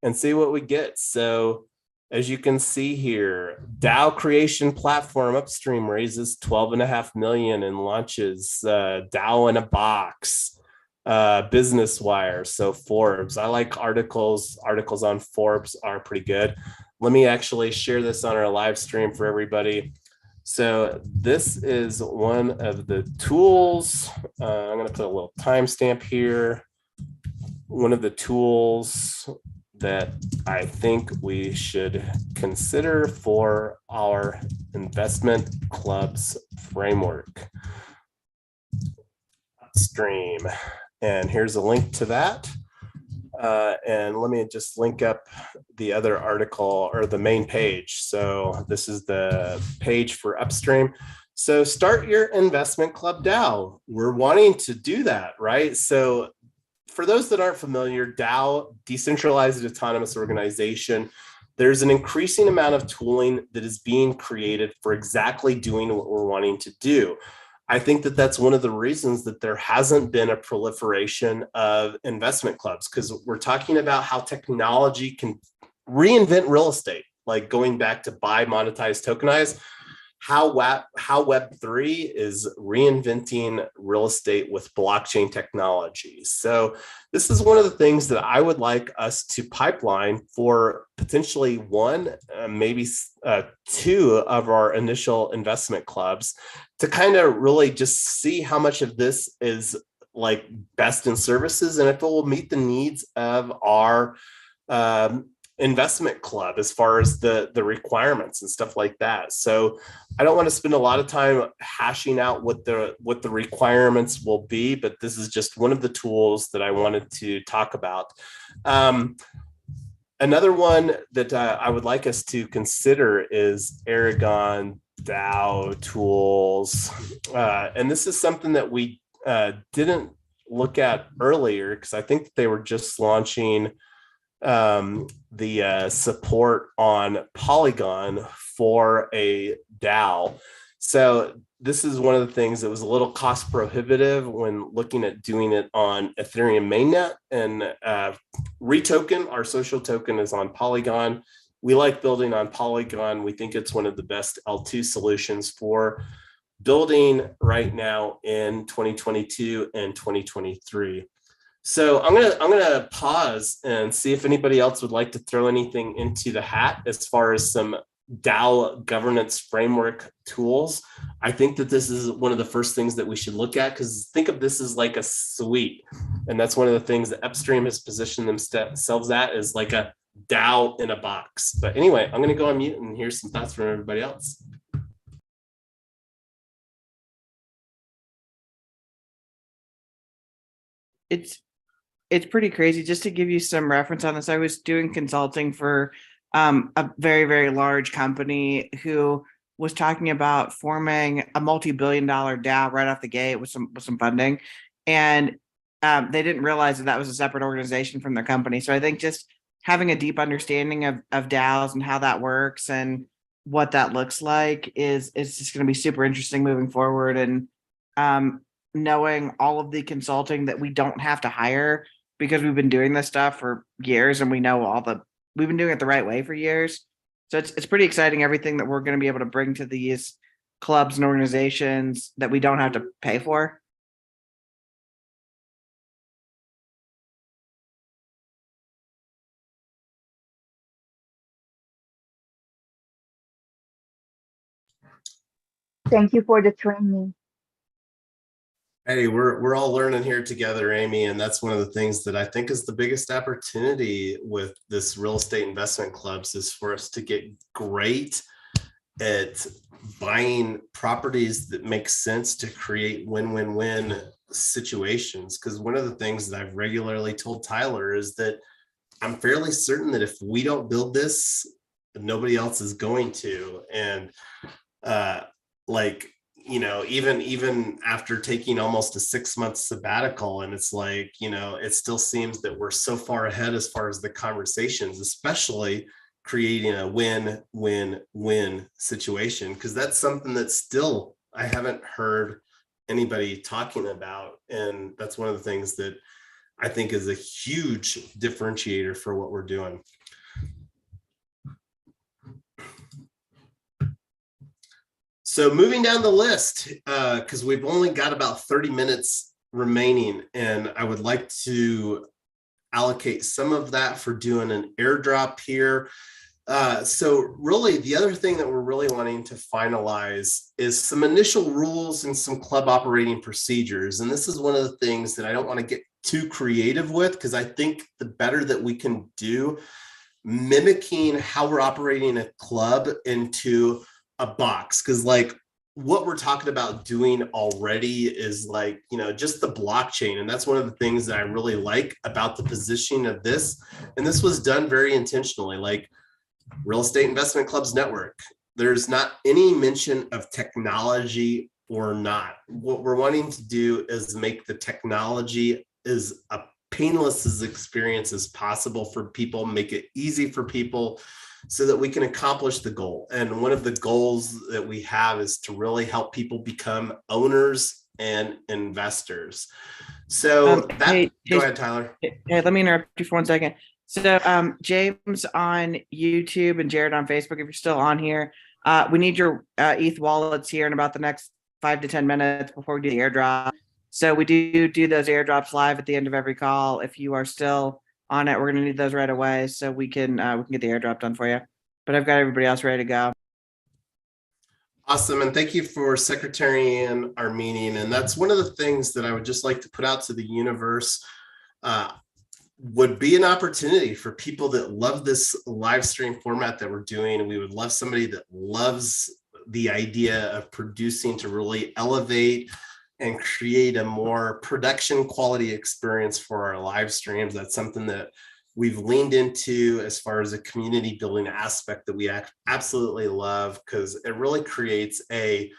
and see what we get. So as you can see here, DAO creation platform upstream raises 12.5 million and launches DAO in a box. Business Wire, so Forbes. I like articles on Forbes are pretty good. Let me actually share this on our live stream for everybody. So this is one of the tools. I'm going to put a little timestamp here. One of the tools that I think we should consider for our investment clubs framework. Upstream. And here's a link to that. And let me just link up the other article or the main page. So this is the page for Upstream. So start your investment club DAO. We're wanting to do that, right? So for those that aren't familiar, DAO, Decentralized Autonomous Organization, there's an increasing amount of tooling that is being created for exactly doing what we're wanting to do. I think that that's one of the reasons that there hasn't been a proliferation of investment clubs, because we're talking about how technology can reinvent real estate, like going back to buy, monetize, tokenize, how Web3 is reinventing real estate with blockchain technology. So this is one of the things that I would like us to pipeline for potentially one, maybe two of our initial investment clubs, to kind of really just see how much of this is like best in services and if it will meet the needs of our investment club as far as the requirements and stuff like that. So I don't want to spend a lot of time hashing out what the requirements will be, but this is just one of the tools that I wanted to talk about. Another one that I would like us to consider is Aragon DAO tools. And this is something that we didn't look at earlier because I think they were just launching the support on Polygon for a DAO. So this is one of the things that was a little cost prohibitive when looking at doing it on Ethereum mainnet. And REtoken, our social token, is on Polygon. We like building on Polygon. We think it's one of the best L2 solutions for building right now in 2022 and 2023. So I'm gonna pause and see if anybody else would like to throw anything into the hat as far as some DAO governance framework tools. I think that this is one of the first things that we should look at, because think of this as like a suite. And that's one of the things that Upstream has positioned themselves at, is like a DAO in a box. But anyway, I'm going to go on mute and hear some thoughts from everybody else. It's pretty crazy. Just to give you some reference on this, I was doing consulting for a very, very large company who was talking about forming a multi-billion-dollar DAO right off the gate with some funding, and they didn't realize that that was a separate organization from their company. So I think just having a deep understanding of DAOs and how that works and what that looks like is just going to be super interesting moving forward. And knowing all of the consulting that we don't have to hire, because we've been doing this stuff for years and we know we've been doing it the right way for years. So it's pretty exciting, everything that we're going to be able to bring to these clubs and organizations that we don't have to pay for. Thank you for the training. Hey, we're all learning here together, Amy, and that's one of the things that I think is the biggest opportunity with this real estate investment clubs, is for us to get great at buying properties that make sense to create win-win-win situations. Because one of the things that I've regularly told Tyler is that I'm fairly certain that if we don't build this, nobody else is going to. And even after taking almost a 6-month sabbatical, and it's like, it still seems that we're so far ahead as far as the conversations, especially creating a win-win-win situation, because that's something that still I haven't heard anybody talking about. And that's one of the things that I think is a huge differentiator for what we're doing. So moving down the list, because we've only got about 30 minutes remaining, and I would like to allocate some of that for doing an airdrop here. So really, the other thing that we're really wanting to finalize is some initial rules and some club operating procedures. And this is one of the things that I don't want to get too creative with, because I think the better that we can do mimicking how we're operating a club into a box, because like what we're talking about doing already is like, just the blockchain. And that's one of the things that I really like about the positioning of this. And this was done very intentionally, like Real Estate Investment Clubs Network. There's not any mention of technology or not. What we're wanting to do is make the technology as a painless as experience as possible for people, make it easy for people, so that we can accomplish the goal. And one of the goals that we have is to really help people become owners and investors. So go ahead, Tyler. Hey, let me interrupt you for 1 second. So James on YouTube and Jared on Facebook, if you're still on here, we need your ETH wallets here in about the next 5 to 10 minutes before we do the airdrop. So we do those airdrops live at the end of every call. If you are still on it, we're going to need those right away so we can get the airdrop done for you. But I've got everybody else ready to go. Awesome. And thank you for secretarying our meeting. And that's one of the things that I would just like to put out to the universe. would be an opportunity for people that love this live stream format that we're doing. We would love somebody that loves the idea of producing to really elevate and create a more production quality experience for our live streams. That's something that we've leaned into as far as a community building aspect that we absolutely love, because it really creates a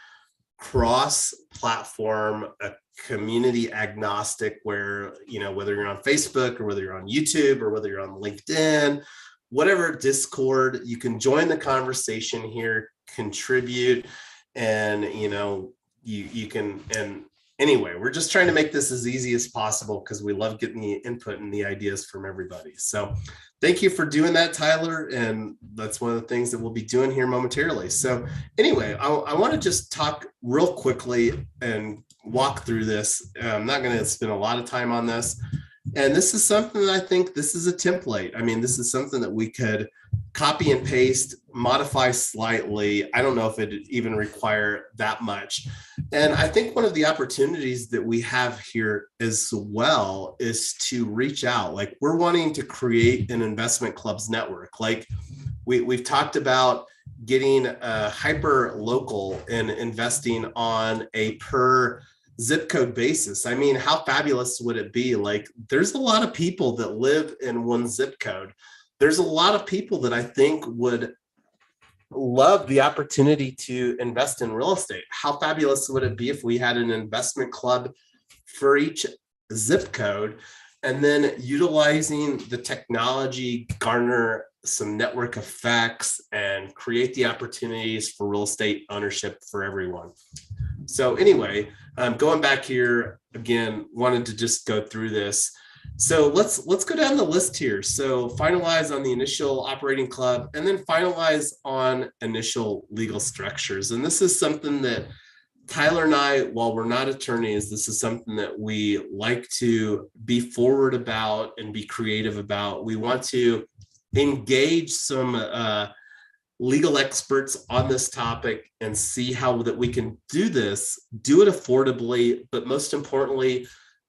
cross-platform, a community agnostic, where, you know, whether you're on Facebook or whether you're on YouTube or whether you're on LinkedIn, whatever, Discord, you can join the conversation here, contribute, and, you know, you can, and anyway, we're just trying to make this as easy as possible because we love getting the input and the ideas from everybody. So thank you for doing that, Tyler. And that's one of the things that we'll be doing here momentarily. So anyway, I want to just talk real quickly and walk through this. I'm not going to spend a lot of time on this. And this is something that I think this is a template. I mean, this is something that we could copy and paste, modify slightly. I don't know if it even require that much. And I think one of the opportunities that we have here as well is to reach out. Like, we're wanting to create an investment clubs network. Like we've talked about getting hyper local and investing on a per zip code basis. I mean, how fabulous would it be? Like, there's a lot of people that live in one zip code. There's a lot of people that I think would love the opportunity to invest in real estate. How fabulous would it be if we had an investment club for each zip code, and then utilizing the technology, garner some network effects and create the opportunities for real estate ownership for everyone. So anyway, going back here again, wanted to just go through this. So let's go down the list here. So finalize on the initial operating club, and then finalize on initial legal structures. And this is something that Tyler and I, while we're not attorneys, this is something that we like to be forward about and be creative about. We want to engage some legal experts on this topic and see how that we can do this, do it affordably, but most importantly,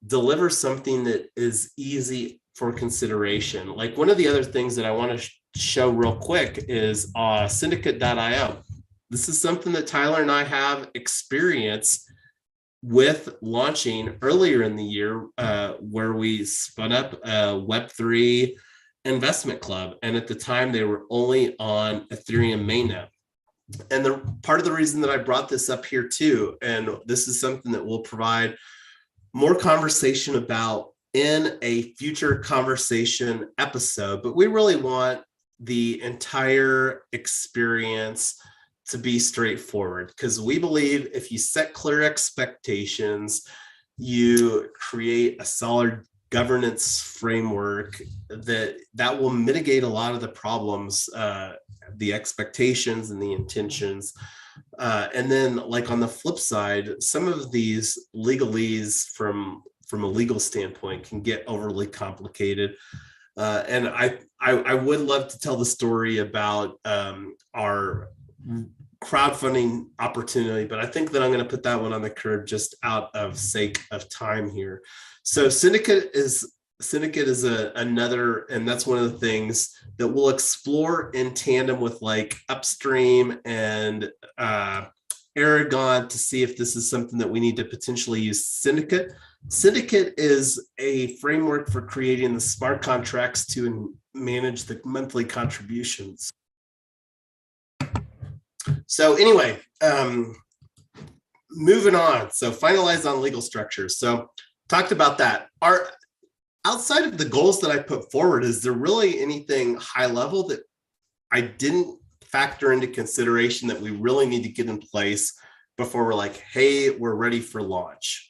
deliver something that is easy for consideration. Like, one of the other things that I want to show real quick is syndicate.io. This is something that Tyler and I have experience with launching earlier in the year, where we spun up a Web3 investment club. And at the time, they were only on Ethereum mainnet. And the part of the reason that I brought this up here too, and this is something that we'll provide more conversation about in a future conversation episode, but we really want the entire experience to be straightforward, because we believe if you set clear expectations, you create a solid governance framework that will mitigate a lot of the problems, the expectations and the intentions. And then, like, on the flip side, some of these legalese from a legal standpoint can get overly complicated. And I would love to tell the story about our crowdfunding opportunity, but I think that I'm going to put that one on the curb just out of sake of time here. So Syndicate is another, and that's one of the things that we'll explore in tandem with like Upstream and Aragon to see if this is something that we need to potentially use. Syndicate is a framework for creating the smart contracts to manage the monthly contributions. So anyway, moving on. So finalize on legal structures. So talked about that. Outside of the goals that I put forward, is there really anything high level that I didn't factor into consideration that we really need to get in place before we're like, hey, we're ready for launch?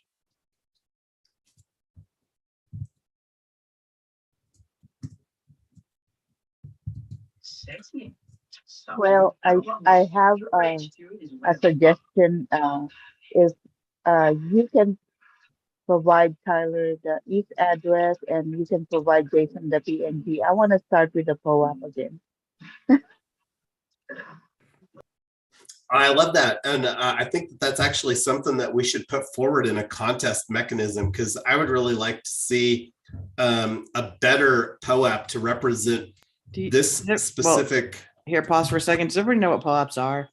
Well, I have a suggestion. Is you can provide Tyler the ETH address, and you can provide Jason the PNG. I want to start with the POAP again. I love that. And I think that's actually something that we should put forward in a contest mechanism, because I would really like to see a better POAP to represent this specific. Well, here, pause for a second. Does everybody know what POAPs are?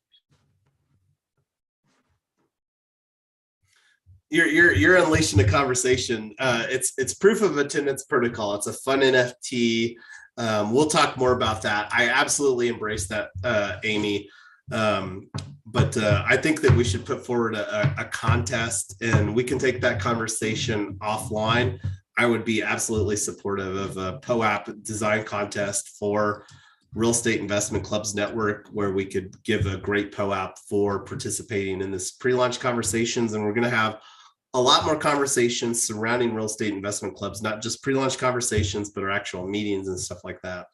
You're unleashing a conversation. It's proof of attendance protocol. It's a fun NFT. We'll talk more about that. I absolutely embrace that, Amy. But I think that we should put forward a contest, and we can take that conversation offline. I would be absolutely supportive of a POAP design contest for Real Estate Investment Clubs Network, where we could give a great POAP for participating in this pre-launch conversations. And we're going to have a lot more conversations surrounding real estate investment clubs, not just pre-launch conversations, but our actual meetings and stuff like that.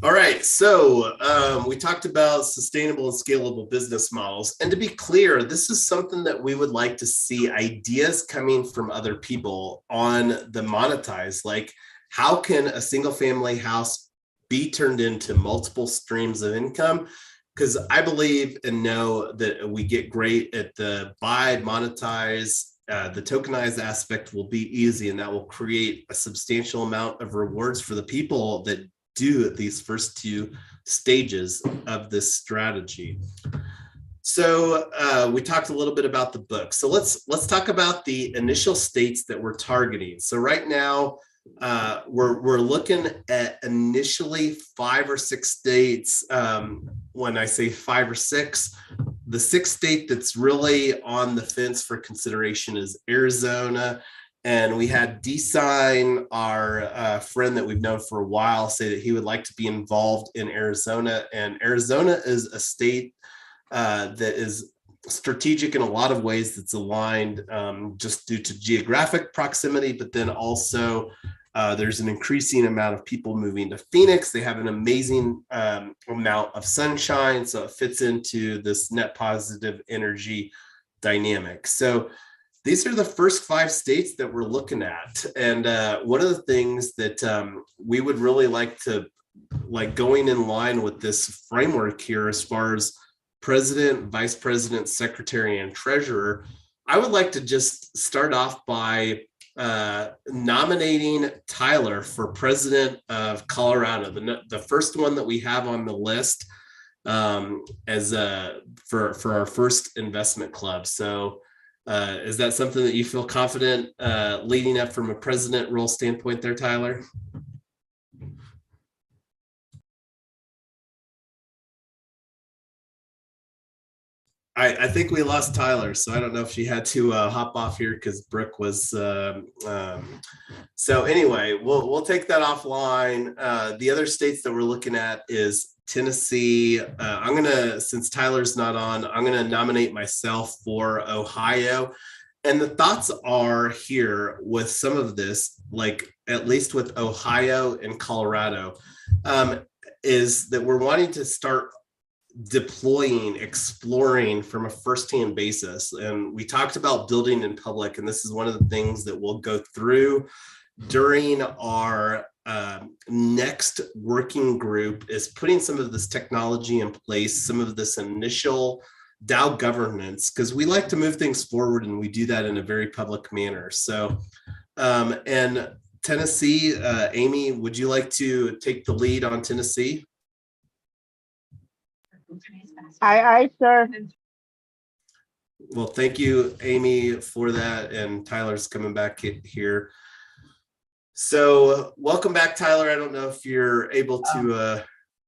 All right, so we talked about sustainable and scalable business models. And to be clear, this is something that we would like to see ideas coming from other people on the monetize. Like, how can a single family house be turned into multiple streams of income? Because I believe and know that we get great at the buy, monetize, the tokenized aspect will be easy, and that will create a substantial amount of rewards for the people that do these first two stages of this strategy. So we talked a little bit about the book. So let's talk about the initial states that we're targeting. So right now, we're looking at initially 5 or 6 states. When I say 5 or 6, the 6th state that's really on the fence for consideration is Arizona. And we had DSign, our friend that we've known for a while, say that he would like to be involved in Arizona. And Arizona is a state that is strategic in a lot of ways, that's aligned just due to geographic proximity, but then also there's an increasing amount of people moving to Phoenix. They have an amazing amount of sunshine, so it fits into this net positive energy dynamic. So these are the first 5 states that we're looking at. And one of the things that we would really like to, going in line with this framework here, as far as president, vice president, secretary, and treasurer, I would like to just start off by nominating Tyler for president of Colorado, the first one that we have on the list as for our first investment club. So is that something that you feel confident leading up from a president role standpoint there, Tyler? I think we lost Tyler, so I don't know if she had to hop off here because Brooke was. So anyway, we'll take that offline. The other states that we're looking at is Tennessee. I'm gonna, since Tyler's not on, I'm gonna nominate myself for Ohio. And the thoughts are here with some of this, like at least with Ohio and Colorado, is that we're wanting to start deploying, exploring from a firsthand basis. And we talked about building in public, and this is one of the things that we'll go through during our next working group, is putting some of this technology in place, some of this initial DAO governance, because we like to move things forward, and we do that in a very public manner. So, and Tennessee, Amy, would you like to take the lead on Tennessee? I sure. Well, thank you, Amy, for that. And Tyler's coming back here. So welcome back, Tyler. I don't know if you're able to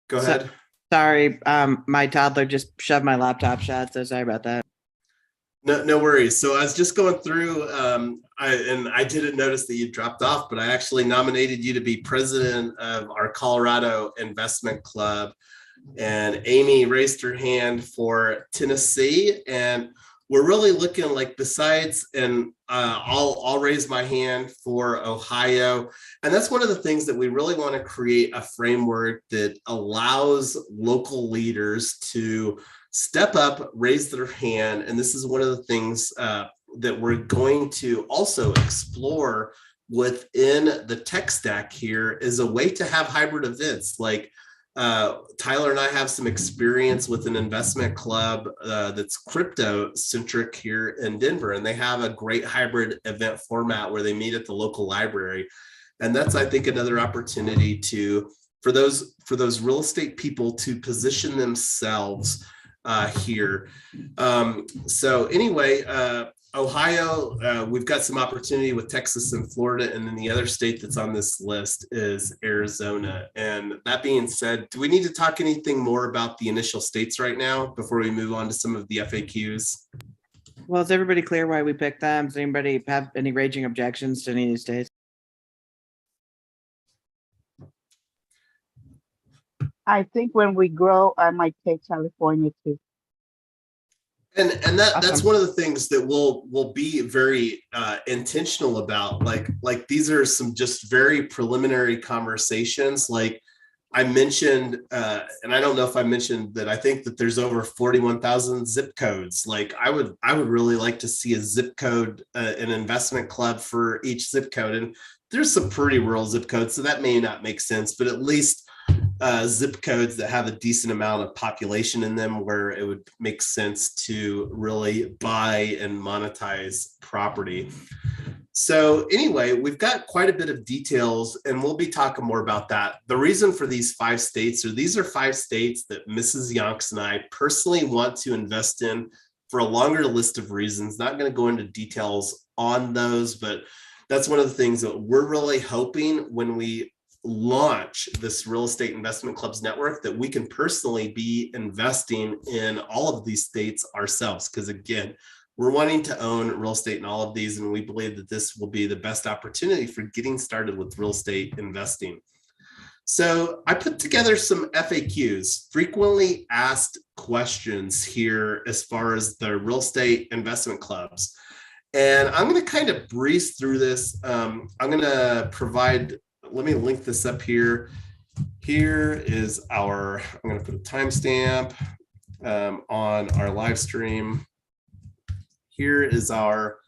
go ahead. Sorry, my toddler just shoved my laptop shut, so sorry about that. No worries. So I was just going through, I didn't notice that you dropped off, but I actually nominated you to be president of our Colorado Investment Club. And Amy raised her hand for Tennessee, and we're really looking like, besides, and I'll raise my hand for Ohio. And that's one of the things that we really want to create, a framework that allows local leaders to step up, raise their hand. And this is one of the things that we're going to also explore within the tech stack here, is a way to have hybrid events. Like, Tyler and I have some experience with an investment club that's crypto centric here in Denver, and they have a great hybrid event format where they meet at the local library. And that's, I think, another opportunity for those real estate people to position themselves here. So anyway, Ohio, we've got some opportunity with Texas and Florida, and then the other state that's on this list is Arizona. And that being said, do we need to talk anything more about the initial states right now before we move on to some of the FAQs? Well, is everybody clear why we picked them? Does anybody have any raging objections to any of these states? I think when we grow, I might take California too. And that's Awesome. one of the things that we'll be very intentional about. Like these are some just very preliminary conversations. Like I mentioned, and I don't know if I mentioned that I think that there's over 41,000 zip codes. Like I would really like to see a zip code, an investment club for each zip code. And there's some pretty rural zip codes, so that may not make sense, but at least zip codes that have a decent amount of population in them where it would make sense to really buy and monetize property. So anyway, we've got quite a bit of details, and we'll be talking more about that. The reason for these 5 states, or these are 5 states that Mrs. Yonks and I personally want to invest in for a longer list of reasons. Not going to go into details on those, but that's one of the things that we're really hoping when we launch this real estate investment clubs network, that we can personally be investing in all of these states ourselves. Because again, we're wanting to own real estate in all of these, and we believe that this will be the best opportunity for getting started with real estate investing. So I put together some FAQs, frequently asked questions here as far as the real estate investment clubs. And I'm going to kind of breeze through this. I'm going to provide, let me link this up here. Here is our, I'm going to put a timestamp on our live stream. Here is our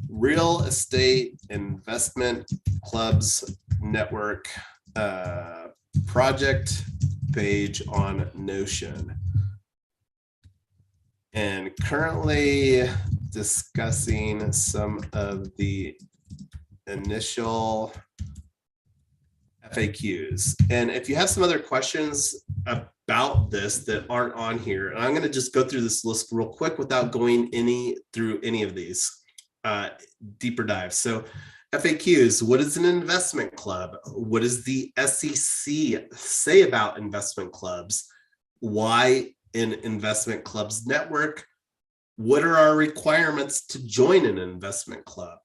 real estate investment clubs network project page on Notion. And currently discussing some of the initial FAQs. And if you have some other questions about this that aren't on here, and I'm going to just go through this list real quick without going through any of these deeper dives. So FAQs, what is an investment club? What does the SEC say about investment clubs? Why an investment clubs network? What are our requirements to join an investment club?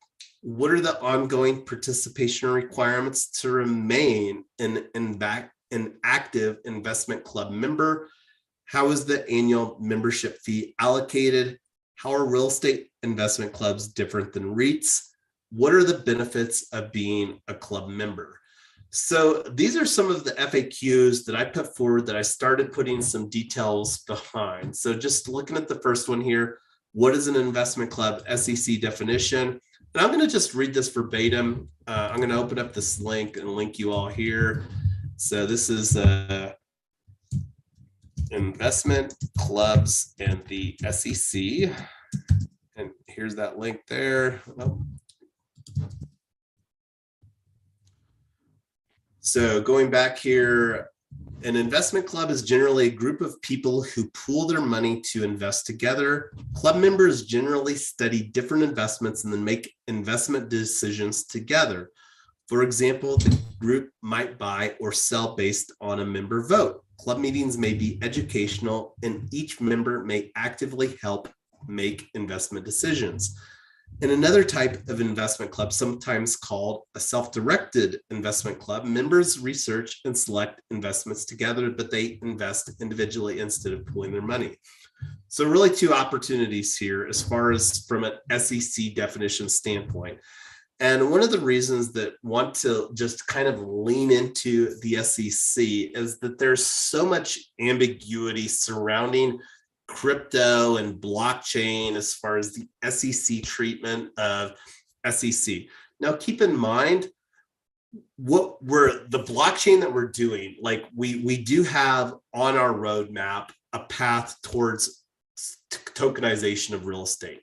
What are the ongoing participation requirements to remain an active investment club member? How is the annual membership fee allocated? How are real estate investment clubs different than REITs? What are the benefits of being a club member? So these are some of the FAQs that I put forward that I started putting some details behind. So just looking at the first one here, what is an investment club? SEC definition. And I'm going to just read this verbatim. I'm going to open up this link and link you all here. So this is investment clubs and the SEC. And here's that link there. Oh. So going back here, an investment club is generally a group of people who pool their money to invest together. Club members generally study different investments and then make investment decisions together. For example, the group might buy or sell based on a member vote. Club meetings may be educational, and each member may actively help make investment decisions. In another type of investment club, sometimes called a self-directed investment club, members research and select investments together, but they invest individually instead of pooling their money. So really 2 opportunities here as far as from an SEC definition standpoint. And one of the reasons that want to just kind of lean into the SEC is that there's so much ambiguity surrounding crypto and blockchain as far as the SEC treatment of SEC. Now, keep in mind, what we're the blockchain that we're doing, like we do have on our roadmap a path towards tokenization of real estate.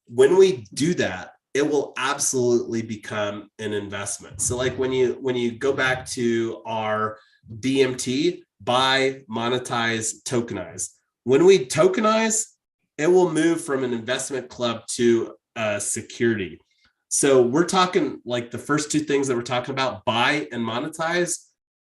When we do that, it will absolutely become an investment. So like when you go back to our BMT, buy, monetize, tokenize. When we tokenize, it will move from an investment club to a security. So we're talking like the first two things that we're talking about, buy and monetize,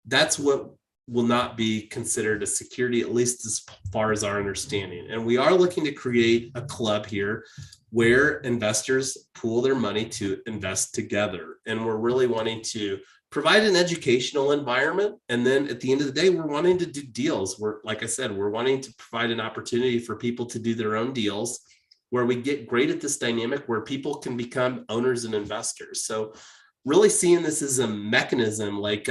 that's what will not be considered a security, at least as far as our understanding. And we are looking to create a club here where investors pool their money to invest together. And we're really wanting to provide an educational environment. And then at the end of the day, we're wanting to do deals. We're, like I said, we're wanting to provide an opportunity for people to do their own deals, where we get great at this dynamic where people can become owners and investors. So really seeing this as a mechanism, like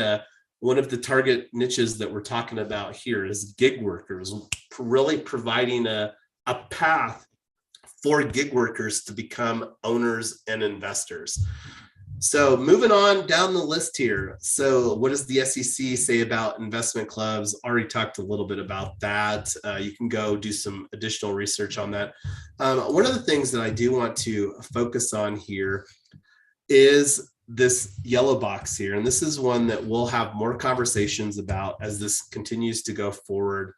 one of the target niches that we're talking about here is gig workers, really providing a path for gig workers to become owners and investors. So moving on down the list here. So what does the SEC say about investment clubs? Already talked a little bit about that. You can go do some additional research on that. One of the things that I do want to focus on here is this yellow box here. And this is one that we'll have more conversations about as this continues to go forward.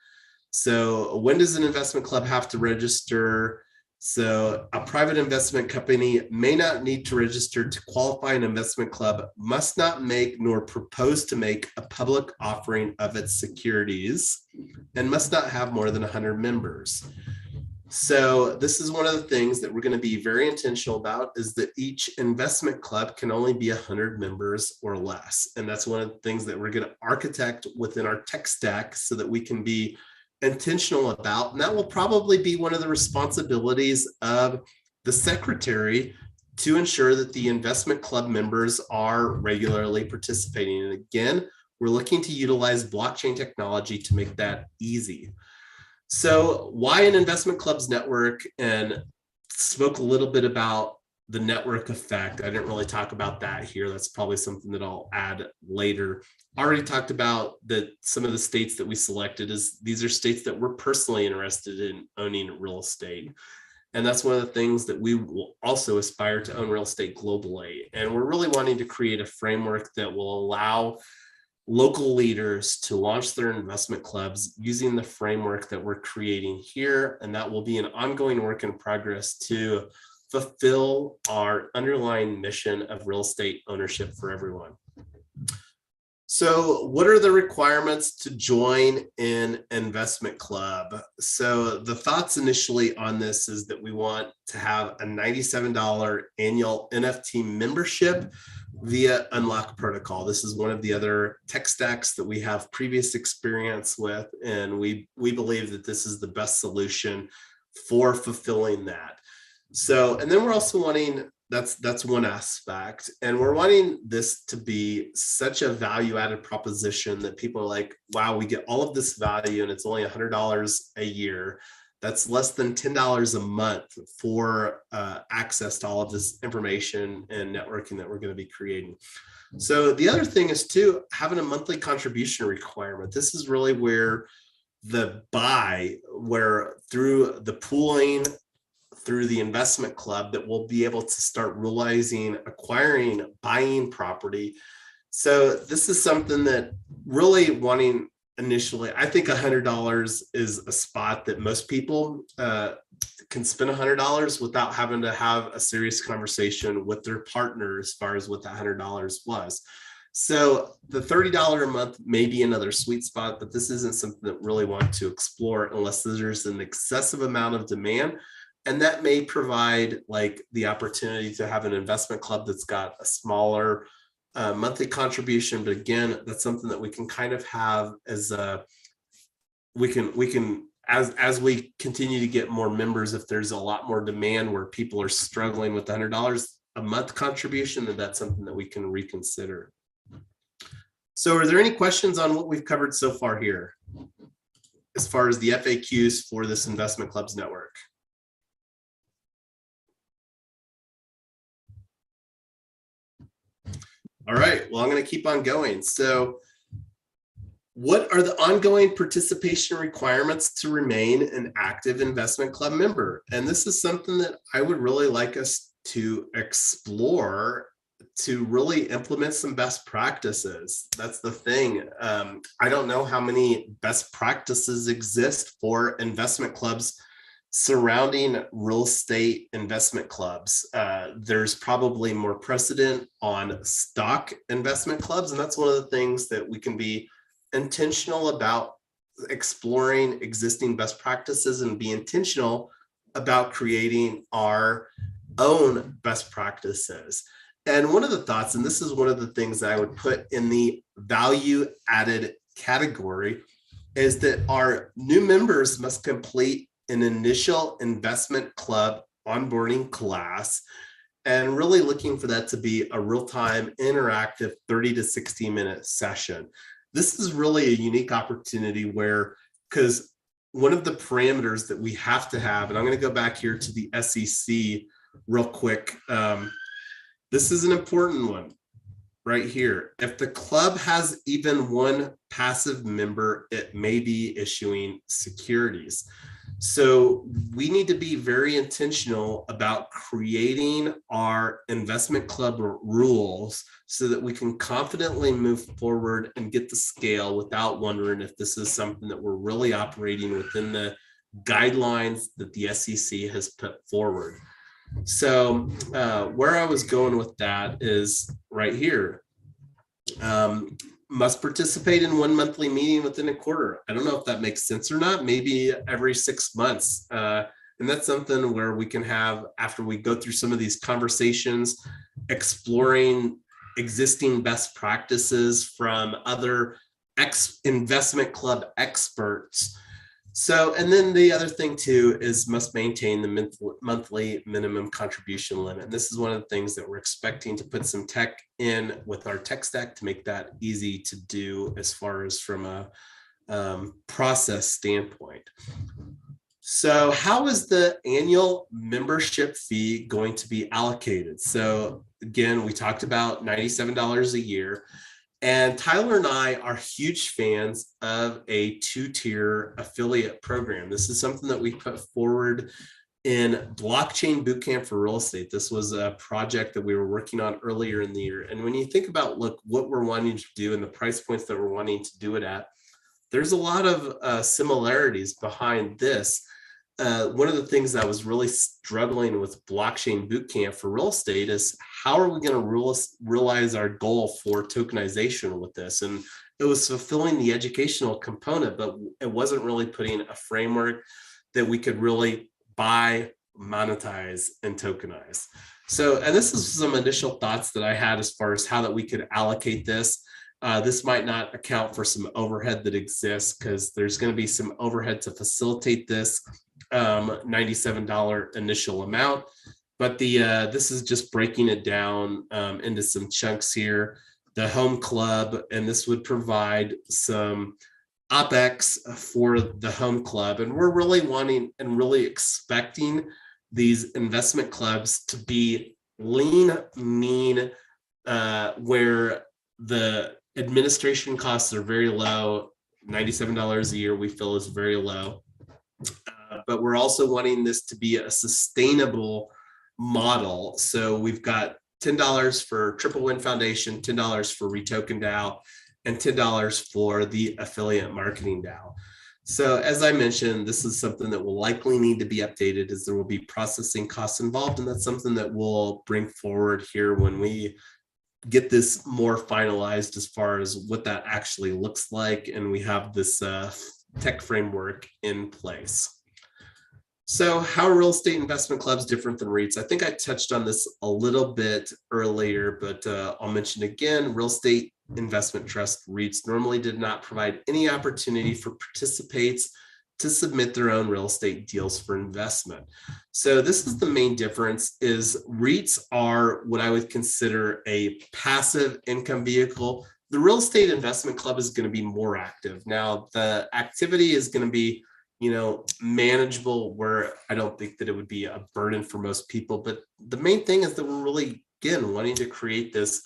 So when does an investment club have to register? So a private investment company may not need to register to qualify. An investment club must not make nor propose to make a public offering of its securities and must not have more than 100 members. So this is one of the things that we're going to be very intentional about, is that each investment club can only be 100 members or less. And that's one of the things that we're going to architect within our tech stack so that we can be intentional about. And that will probably be one of the responsibilities of the secretary, to ensure that the investment club members are regularly participating. And again, we're looking to utilize blockchain technology to make that easy. So why an investment clubs network? And spoke a little bit about the network effect. I didn't really talk about that here. That's probably something that I'll add later. I already talked about that some of the states that we selected, is these are states that we're personally interested in owning real estate. And that's one of the things that we will also aspire to own real estate globally. And we're really wanting to create a framework that will allow local leaders to launch their investment clubs using the framework that we're creating here. And that will be an ongoing work in progress to fulfill our underlying mission of real estate ownership for everyone. So what are the requirements to join an investment club? So the thoughts initially on this is that we want to have a $97 annual NFT membership via Unlock Protocol. This is one of the other tech stacks that we have previous experience with, and we believe that this is the best solution for fulfilling that. So, and then we're also wanting, that's one aspect, and we're wanting this to be such a value-added proposition that people are like, wow, we get all of this value and it's only $100 a year. That's less than $10 a month for access to all of this information and networking that we're going to be creating. So the other thing is too, having a monthly contribution requirement. This is really where the buy, where through the pooling, through the investment club, that we'll be able to start realizing, acquiring, buying property. So this is something that really wanting initially, I think $100 is a spot that most people can spend $100 without having to have a serious conversation with their partner as far as what that $100 was. So the $30 a month may be another sweet spot, but this isn't something that really want to explore unless there's an excessive amount of demand. And that may provide like the opportunity to have an investment club that's got a smaller monthly contribution. But again, that's something that we can kind of have as we can as we continue to get more members, if there's a lot more demand where people are struggling with the $100 a month contribution, then that's something that we can reconsider. So are there any questions on what we've covered so far here as far as the FAQs for this investment clubs network? All right, well, I'm going to keep on going. So what are the ongoing participation requirements to remain an active investment club member? And this is something that I would really like us to explore to really implement some best practices. That's the thing. I don't know how many best practices exist for investment clubs surrounding real estate investment clubs. There's probably more precedent on stock investment clubs, and that's one of the things that we can be intentional about exploring existing best practices and be intentional about creating our own best practices. And one of the thoughts, and this is one of the things that I would put in the value added category, is that our new members must complete an initial investment club onboarding class, and really looking for that to be a real-time interactive 30 to 60 minute session. This is really a unique opportunity where, because one of the parameters that we have to have, and I'm going to go back here to the SEC real quick. This is an important one right here. If the club has even one passive member, it may be issuing securities. So we need to be very intentional about creating our investment club rules so that we can confidently move forward and get the scale without wondering if this is something that we're really operating within the guidelines that the SEC has put forward. So where I was going with that is right here. Must participate in one monthly meeting within a quarter. I don't know if that makes sense or not, maybe every 6 months. And that's something where we can have, after we go through some of these conversations, exploring existing best practices from other investment club experts. So, and then the other thing too is must maintain the monthly minimum contribution limit. And this is one of the things that we're expecting to put some tech in with our tech stack to make that easy to do as far as from a process standpoint. So how is the annual membership fee going to be allocated? So again, we talked about $97 a year. And Tyler and I are huge fans of a 2-tier affiliate program. This is something that we put forward in Blockchain Bootcamp for Real Estate. This was a project that we were working on earlier in the year. And when you think about, look, what we're wanting to do and the price points that we're wanting to do it at, there's a lot of similarities behind this. One of the things that I was really struggling with Blockchain Bootcamp for Real Estate is how are we going to realize our goal for tokenization with this? And it was fulfilling the educational component, but it wasn't really putting a framework that we could really buy, monetize, and tokenize. So, and this is some initial thoughts that I had as far as how that we could allocate this. This might not account for some overhead that exists because there's going to be some overhead to facilitate this $97 initial amount, but this is just breaking it down into some chunks here. The home club, and this would provide some OpEx for the home club, and we're really wanting and really expecting these investment clubs to be lean, mean, where the administration costs are very low. $97 a year we feel is very low. But we're also wanting this to be a sustainable model. So we've got $10 for Triple Win Foundation, $10 for REtoken DAO, and $10 for the affiliate marketing DAO. So as I mentioned, this is something that will likely need to be updated as there will be processing costs involved. And that's something that we'll bring forward here when we get this more finalized as far as what that actually looks like. And we have this tech framework in place. So how are real estate investment clubs different than REITs? I think I touched on this a little bit earlier, but I'll mention again, real estate investment trust REITs normally did not provide any opportunity for participants to submit their own real estate deals for investment. So this is the main difference is REITs are what I would consider a passive income vehicle. The real estate investment club is going to be more active. Now the activity is going to be manageable, where I don't think that it would be a burden for most people. But the main thing is that we're really, again, wanting to create this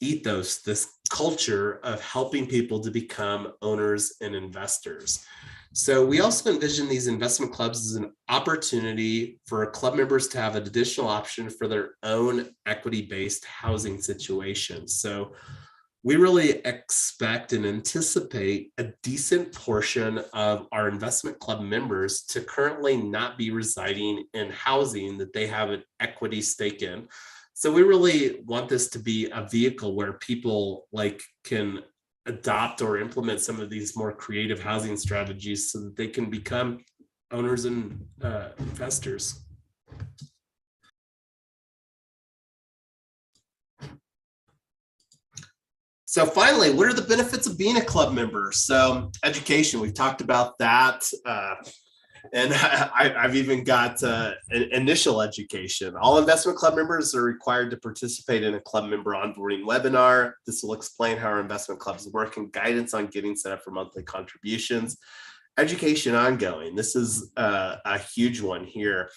ethos, this culture of helping people to become owners and investors. So we also envision these investment clubs as an opportunity for club members to have an additional option for their own equity-based housing situation. So we really expect and anticipate a decent portion of our investment club members to currently not be residing in housing that they have an equity stake in. So we really want this to be a vehicle where people can adopt or implement some of these more creative housing strategies so that they can become owners and investors. So finally, what are the benefits of being a club member? So education, we've talked about that. And I've even got an initial education. All investment club members are required to participate in a club member onboarding webinar. This will explain how our investment clubs work and guidance on getting set up for monthly contributions. Education ongoing. This is a huge one here.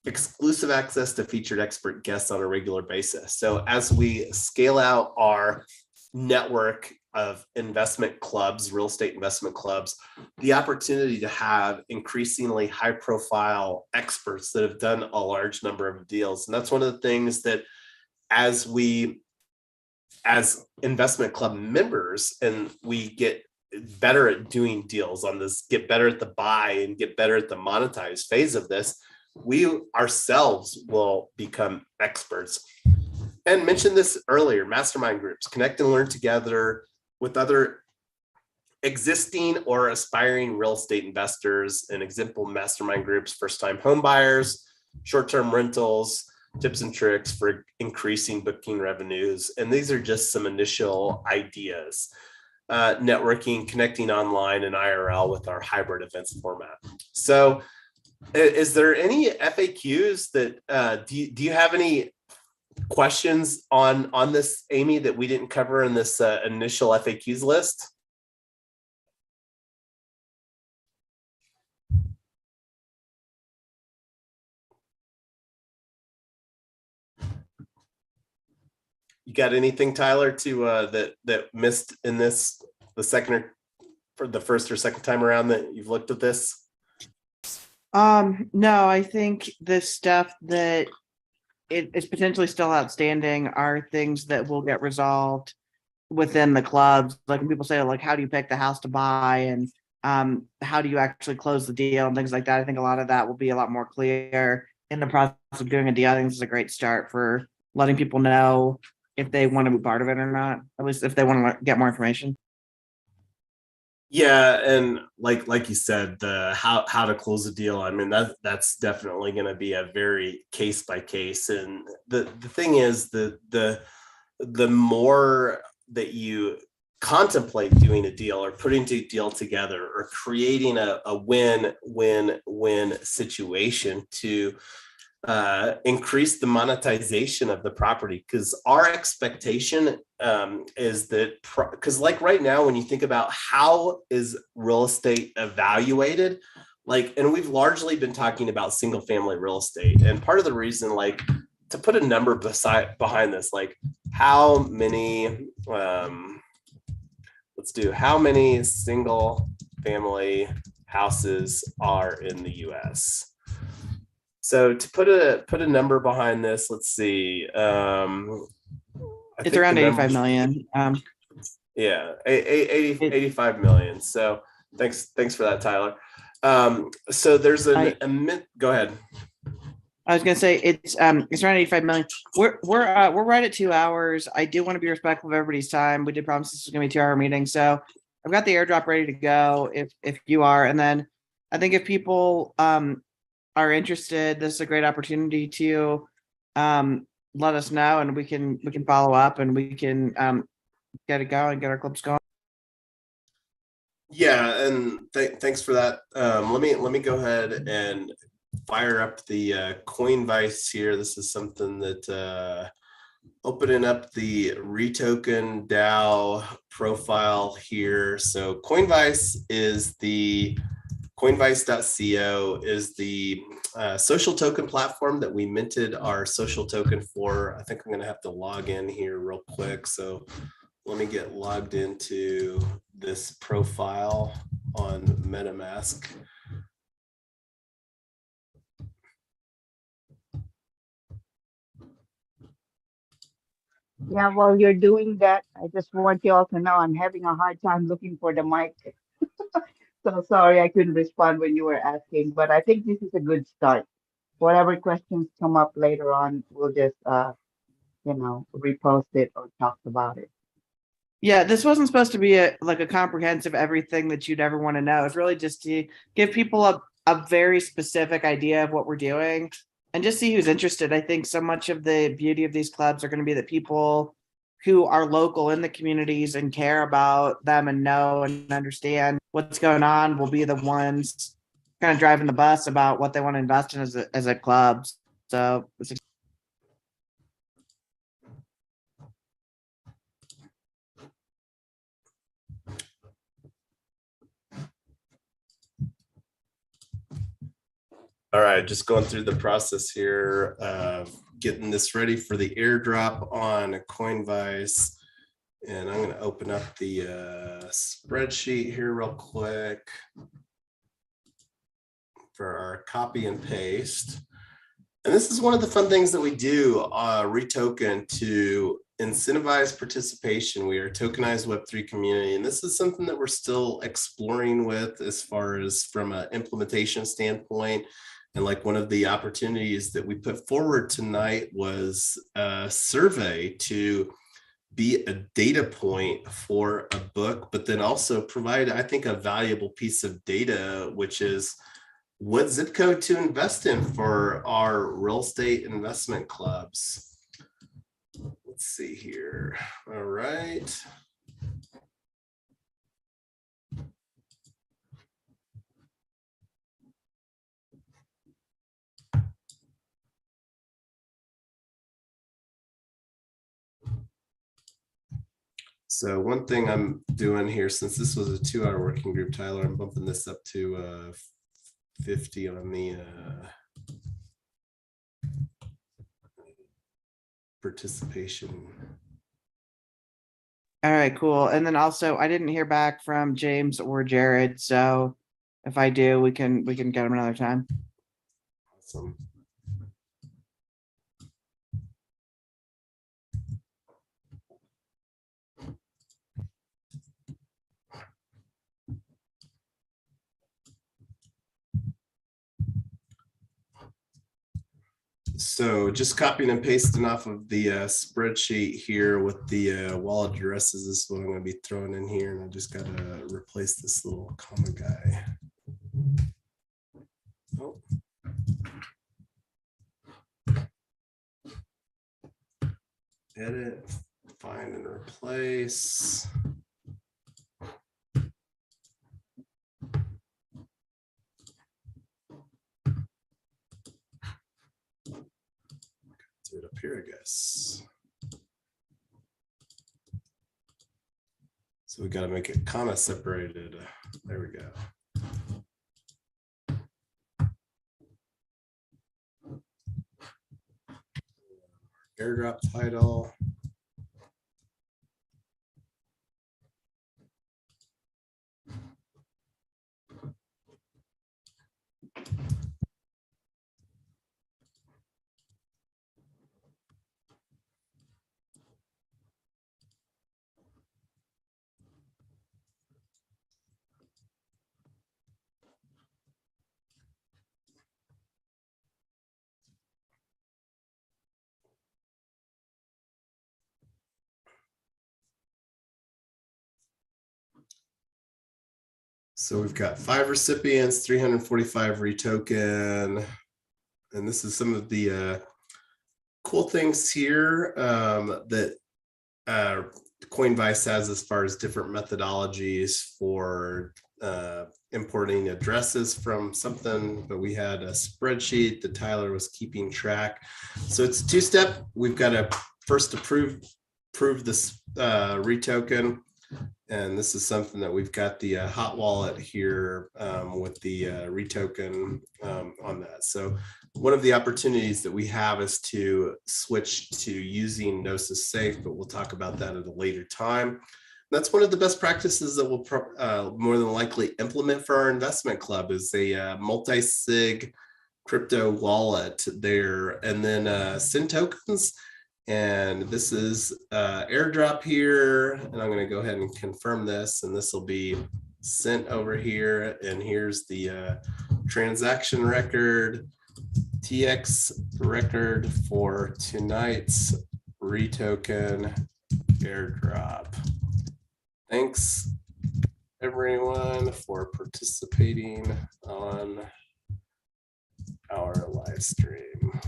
Exclusive access to featured expert guests on a regular basis. So as we scale out our network of investment clubs, real estate investment clubs, the opportunity to have increasingly high profile experts that have done a large number of deals. And that's one of the things that as investment club members, and we get better at doing deals on this, get better at the buy and get better at the monetize phase of this, we ourselves will become experts. And mentioned this earlier, mastermind groups, connect and learn together with other existing or aspiring real estate investors and example mastermind groups, first-time home buyers, short-term rentals, tips and tricks for increasing booking revenues. And these are just some initial ideas. Networking, connecting online and IRL with our hybrid events format. So is there any FAQs that, do you have any questions on this, Amy, that we didn't cover in this initial FAQs list? You got anything, Tyler, to that missed in this, the second or for the first or second time around that you've looked at this? No, I think the stuff that is potentially still outstanding are things that will get resolved within the clubs. Like when people say, like, how do you pick the house to buy, and how do you actually close the deal and things like that. I think a lot of that will be a lot more clear in the process of doing a deal. I think this is a great start for letting people know if they want to be part of it or not, at least if they want to get more information. Yeah, and like you said, the how to close a deal. I mean, that's definitely going to be a very case by case. And the thing is, the more that you contemplate doing a deal or putting a deal together or creating a win-win-win situation to increase the monetization of the property, because our expectation is that, because like right now, when you think about how is real estate evaluated, and we've largely been talking about single family real estate, and part of the reason, to put a number behind this, how many how many single family houses are in the US? So to put a number behind this, let's see. It's around 85 million. Yeah, 85 million. So thanks for that, Tyler. So there's go ahead. I was going to say it's around 85 million. We're right at 2 hours. I do want to be respectful of everybody's time. We did promise this was going to be a 2-hour meeting, so I've got the airdrop ready to go if you are. And then I think if people are interested, this is a great opportunity to let us know, and we can follow up, and we can get it going, get our clubs going. Yeah, and thanks for that. Let me go ahead and fire up the Coinvice here. This is something that opening up the REtoken DAO profile here. So Coinvice is the Coinvice.co is the social token platform that we minted our social token for. I think I'm going to have to log in here real quick. So let me get logged into this profile on MetaMask. Yeah, while you're doing that, I just want you all to know I'm having a hard time looking for the mic. So sorry I couldn't respond when you were asking, but I think this is a good start. Whatever questions come up later on, we'll just repost it or talk about it. Yeah, this wasn't supposed to be a comprehensive everything that you'd ever want to know. It's really just to give people a very specific idea of what we're doing and just see who's interested. I think so much of the beauty of these clubs are going to be that people who are local in the communities and care about them and know and understand what's going on will be the ones kind of driving the bus about what they want to invest in as a club. So it's All right, just going through the process here, getting this ready for the airdrop on Coinvice. And I'm going to open up the spreadsheet here real quick for our copy and paste. And this is one of the fun things that we do, REtoken, to incentivize participation. We are a tokenized Web3 community, and this is something that we're still exploring with as far as from an implementation standpoint. And like one of the opportunities that we put forward tonight was a survey to be a data point for a book, but then also provide, I think, a valuable piece of data, which is what zip code to invest in for our real estate investment clubs. Let's see here. All right. So one thing I'm doing here, since this was a 2-hour working group, Tyler, I'm bumping this up to 50 on the participation. all right, cool. And then also I didn't hear back from James or Jared. So if I do, we can get them another time. Awesome. So just copying and pasting off of the spreadsheet here with the wallet addresses is what I'm going to be throwing in here. And I just got to replace this little comma guy. Oh. Edit, find and replace. Do it up here, I guess. So we got to make it comma separated. There we go. Airdrop title. So we've got 5 recipients, 345 REtoken. And this is some of the cool things here that Coinvice has as far as different methodologies for importing addresses from something, but we had a spreadsheet that Tyler was keeping track. So it's 2-step. We've got to first approve this REtoken. And this is something that we've got the hot wallet here with the REtoken on that. So one of the opportunities that we have is to switch to using Gnosis Safe, but we'll talk about that at a later time. That's one of the best practices that we'll more than likely implement for our investment club is a multi-sig crypto wallet there, and then send tokens. And this is airdrop here, and I'm going to go ahead and confirm this, and this will be sent over here. And here's the transaction record, TX record for tonight's REtoken airdrop. Thanks everyone for participating on our live stream.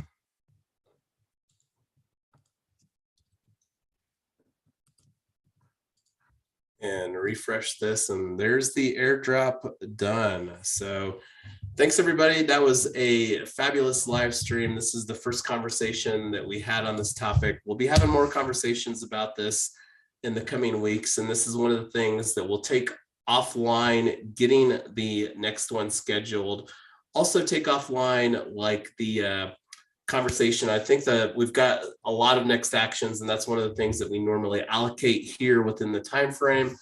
And refresh this, and there's the airdrop done. So thanks everybody. That was a fabulous live stream. This is the first conversation that we had on this topic. We'll be having more conversations about this in the coming weeks, and this is one of the things that we'll take offline, getting the next one scheduled. Also take offline like the conversation. I think that we've got a lot of next actions, and that's one of the things that we normally allocate here within the time frame.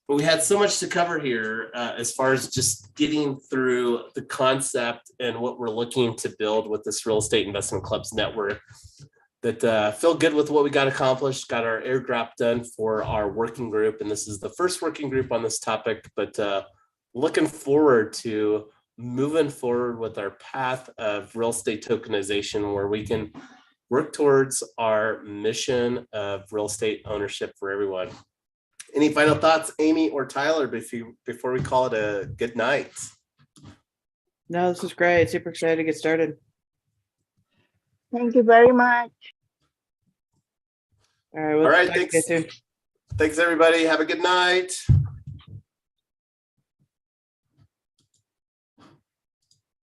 But we had so much to cover here as far as just getting through the concept and what we're looking to build with this Real Estate Investment Clubs network, that feel good with what we got accomplished, got our airdrop done for our working group. And this is the first working group on this topic, but looking forward to moving forward with our path of real estate tokenization, where we can work towards our mission of real estate ownership for everyone. Any final thoughts, Amy or Tyler, before we call it a good night? No, this is great. Super excited to get started. Thank you very much. All right. Well, all right, thanks. Thanks everybody. Have a good night.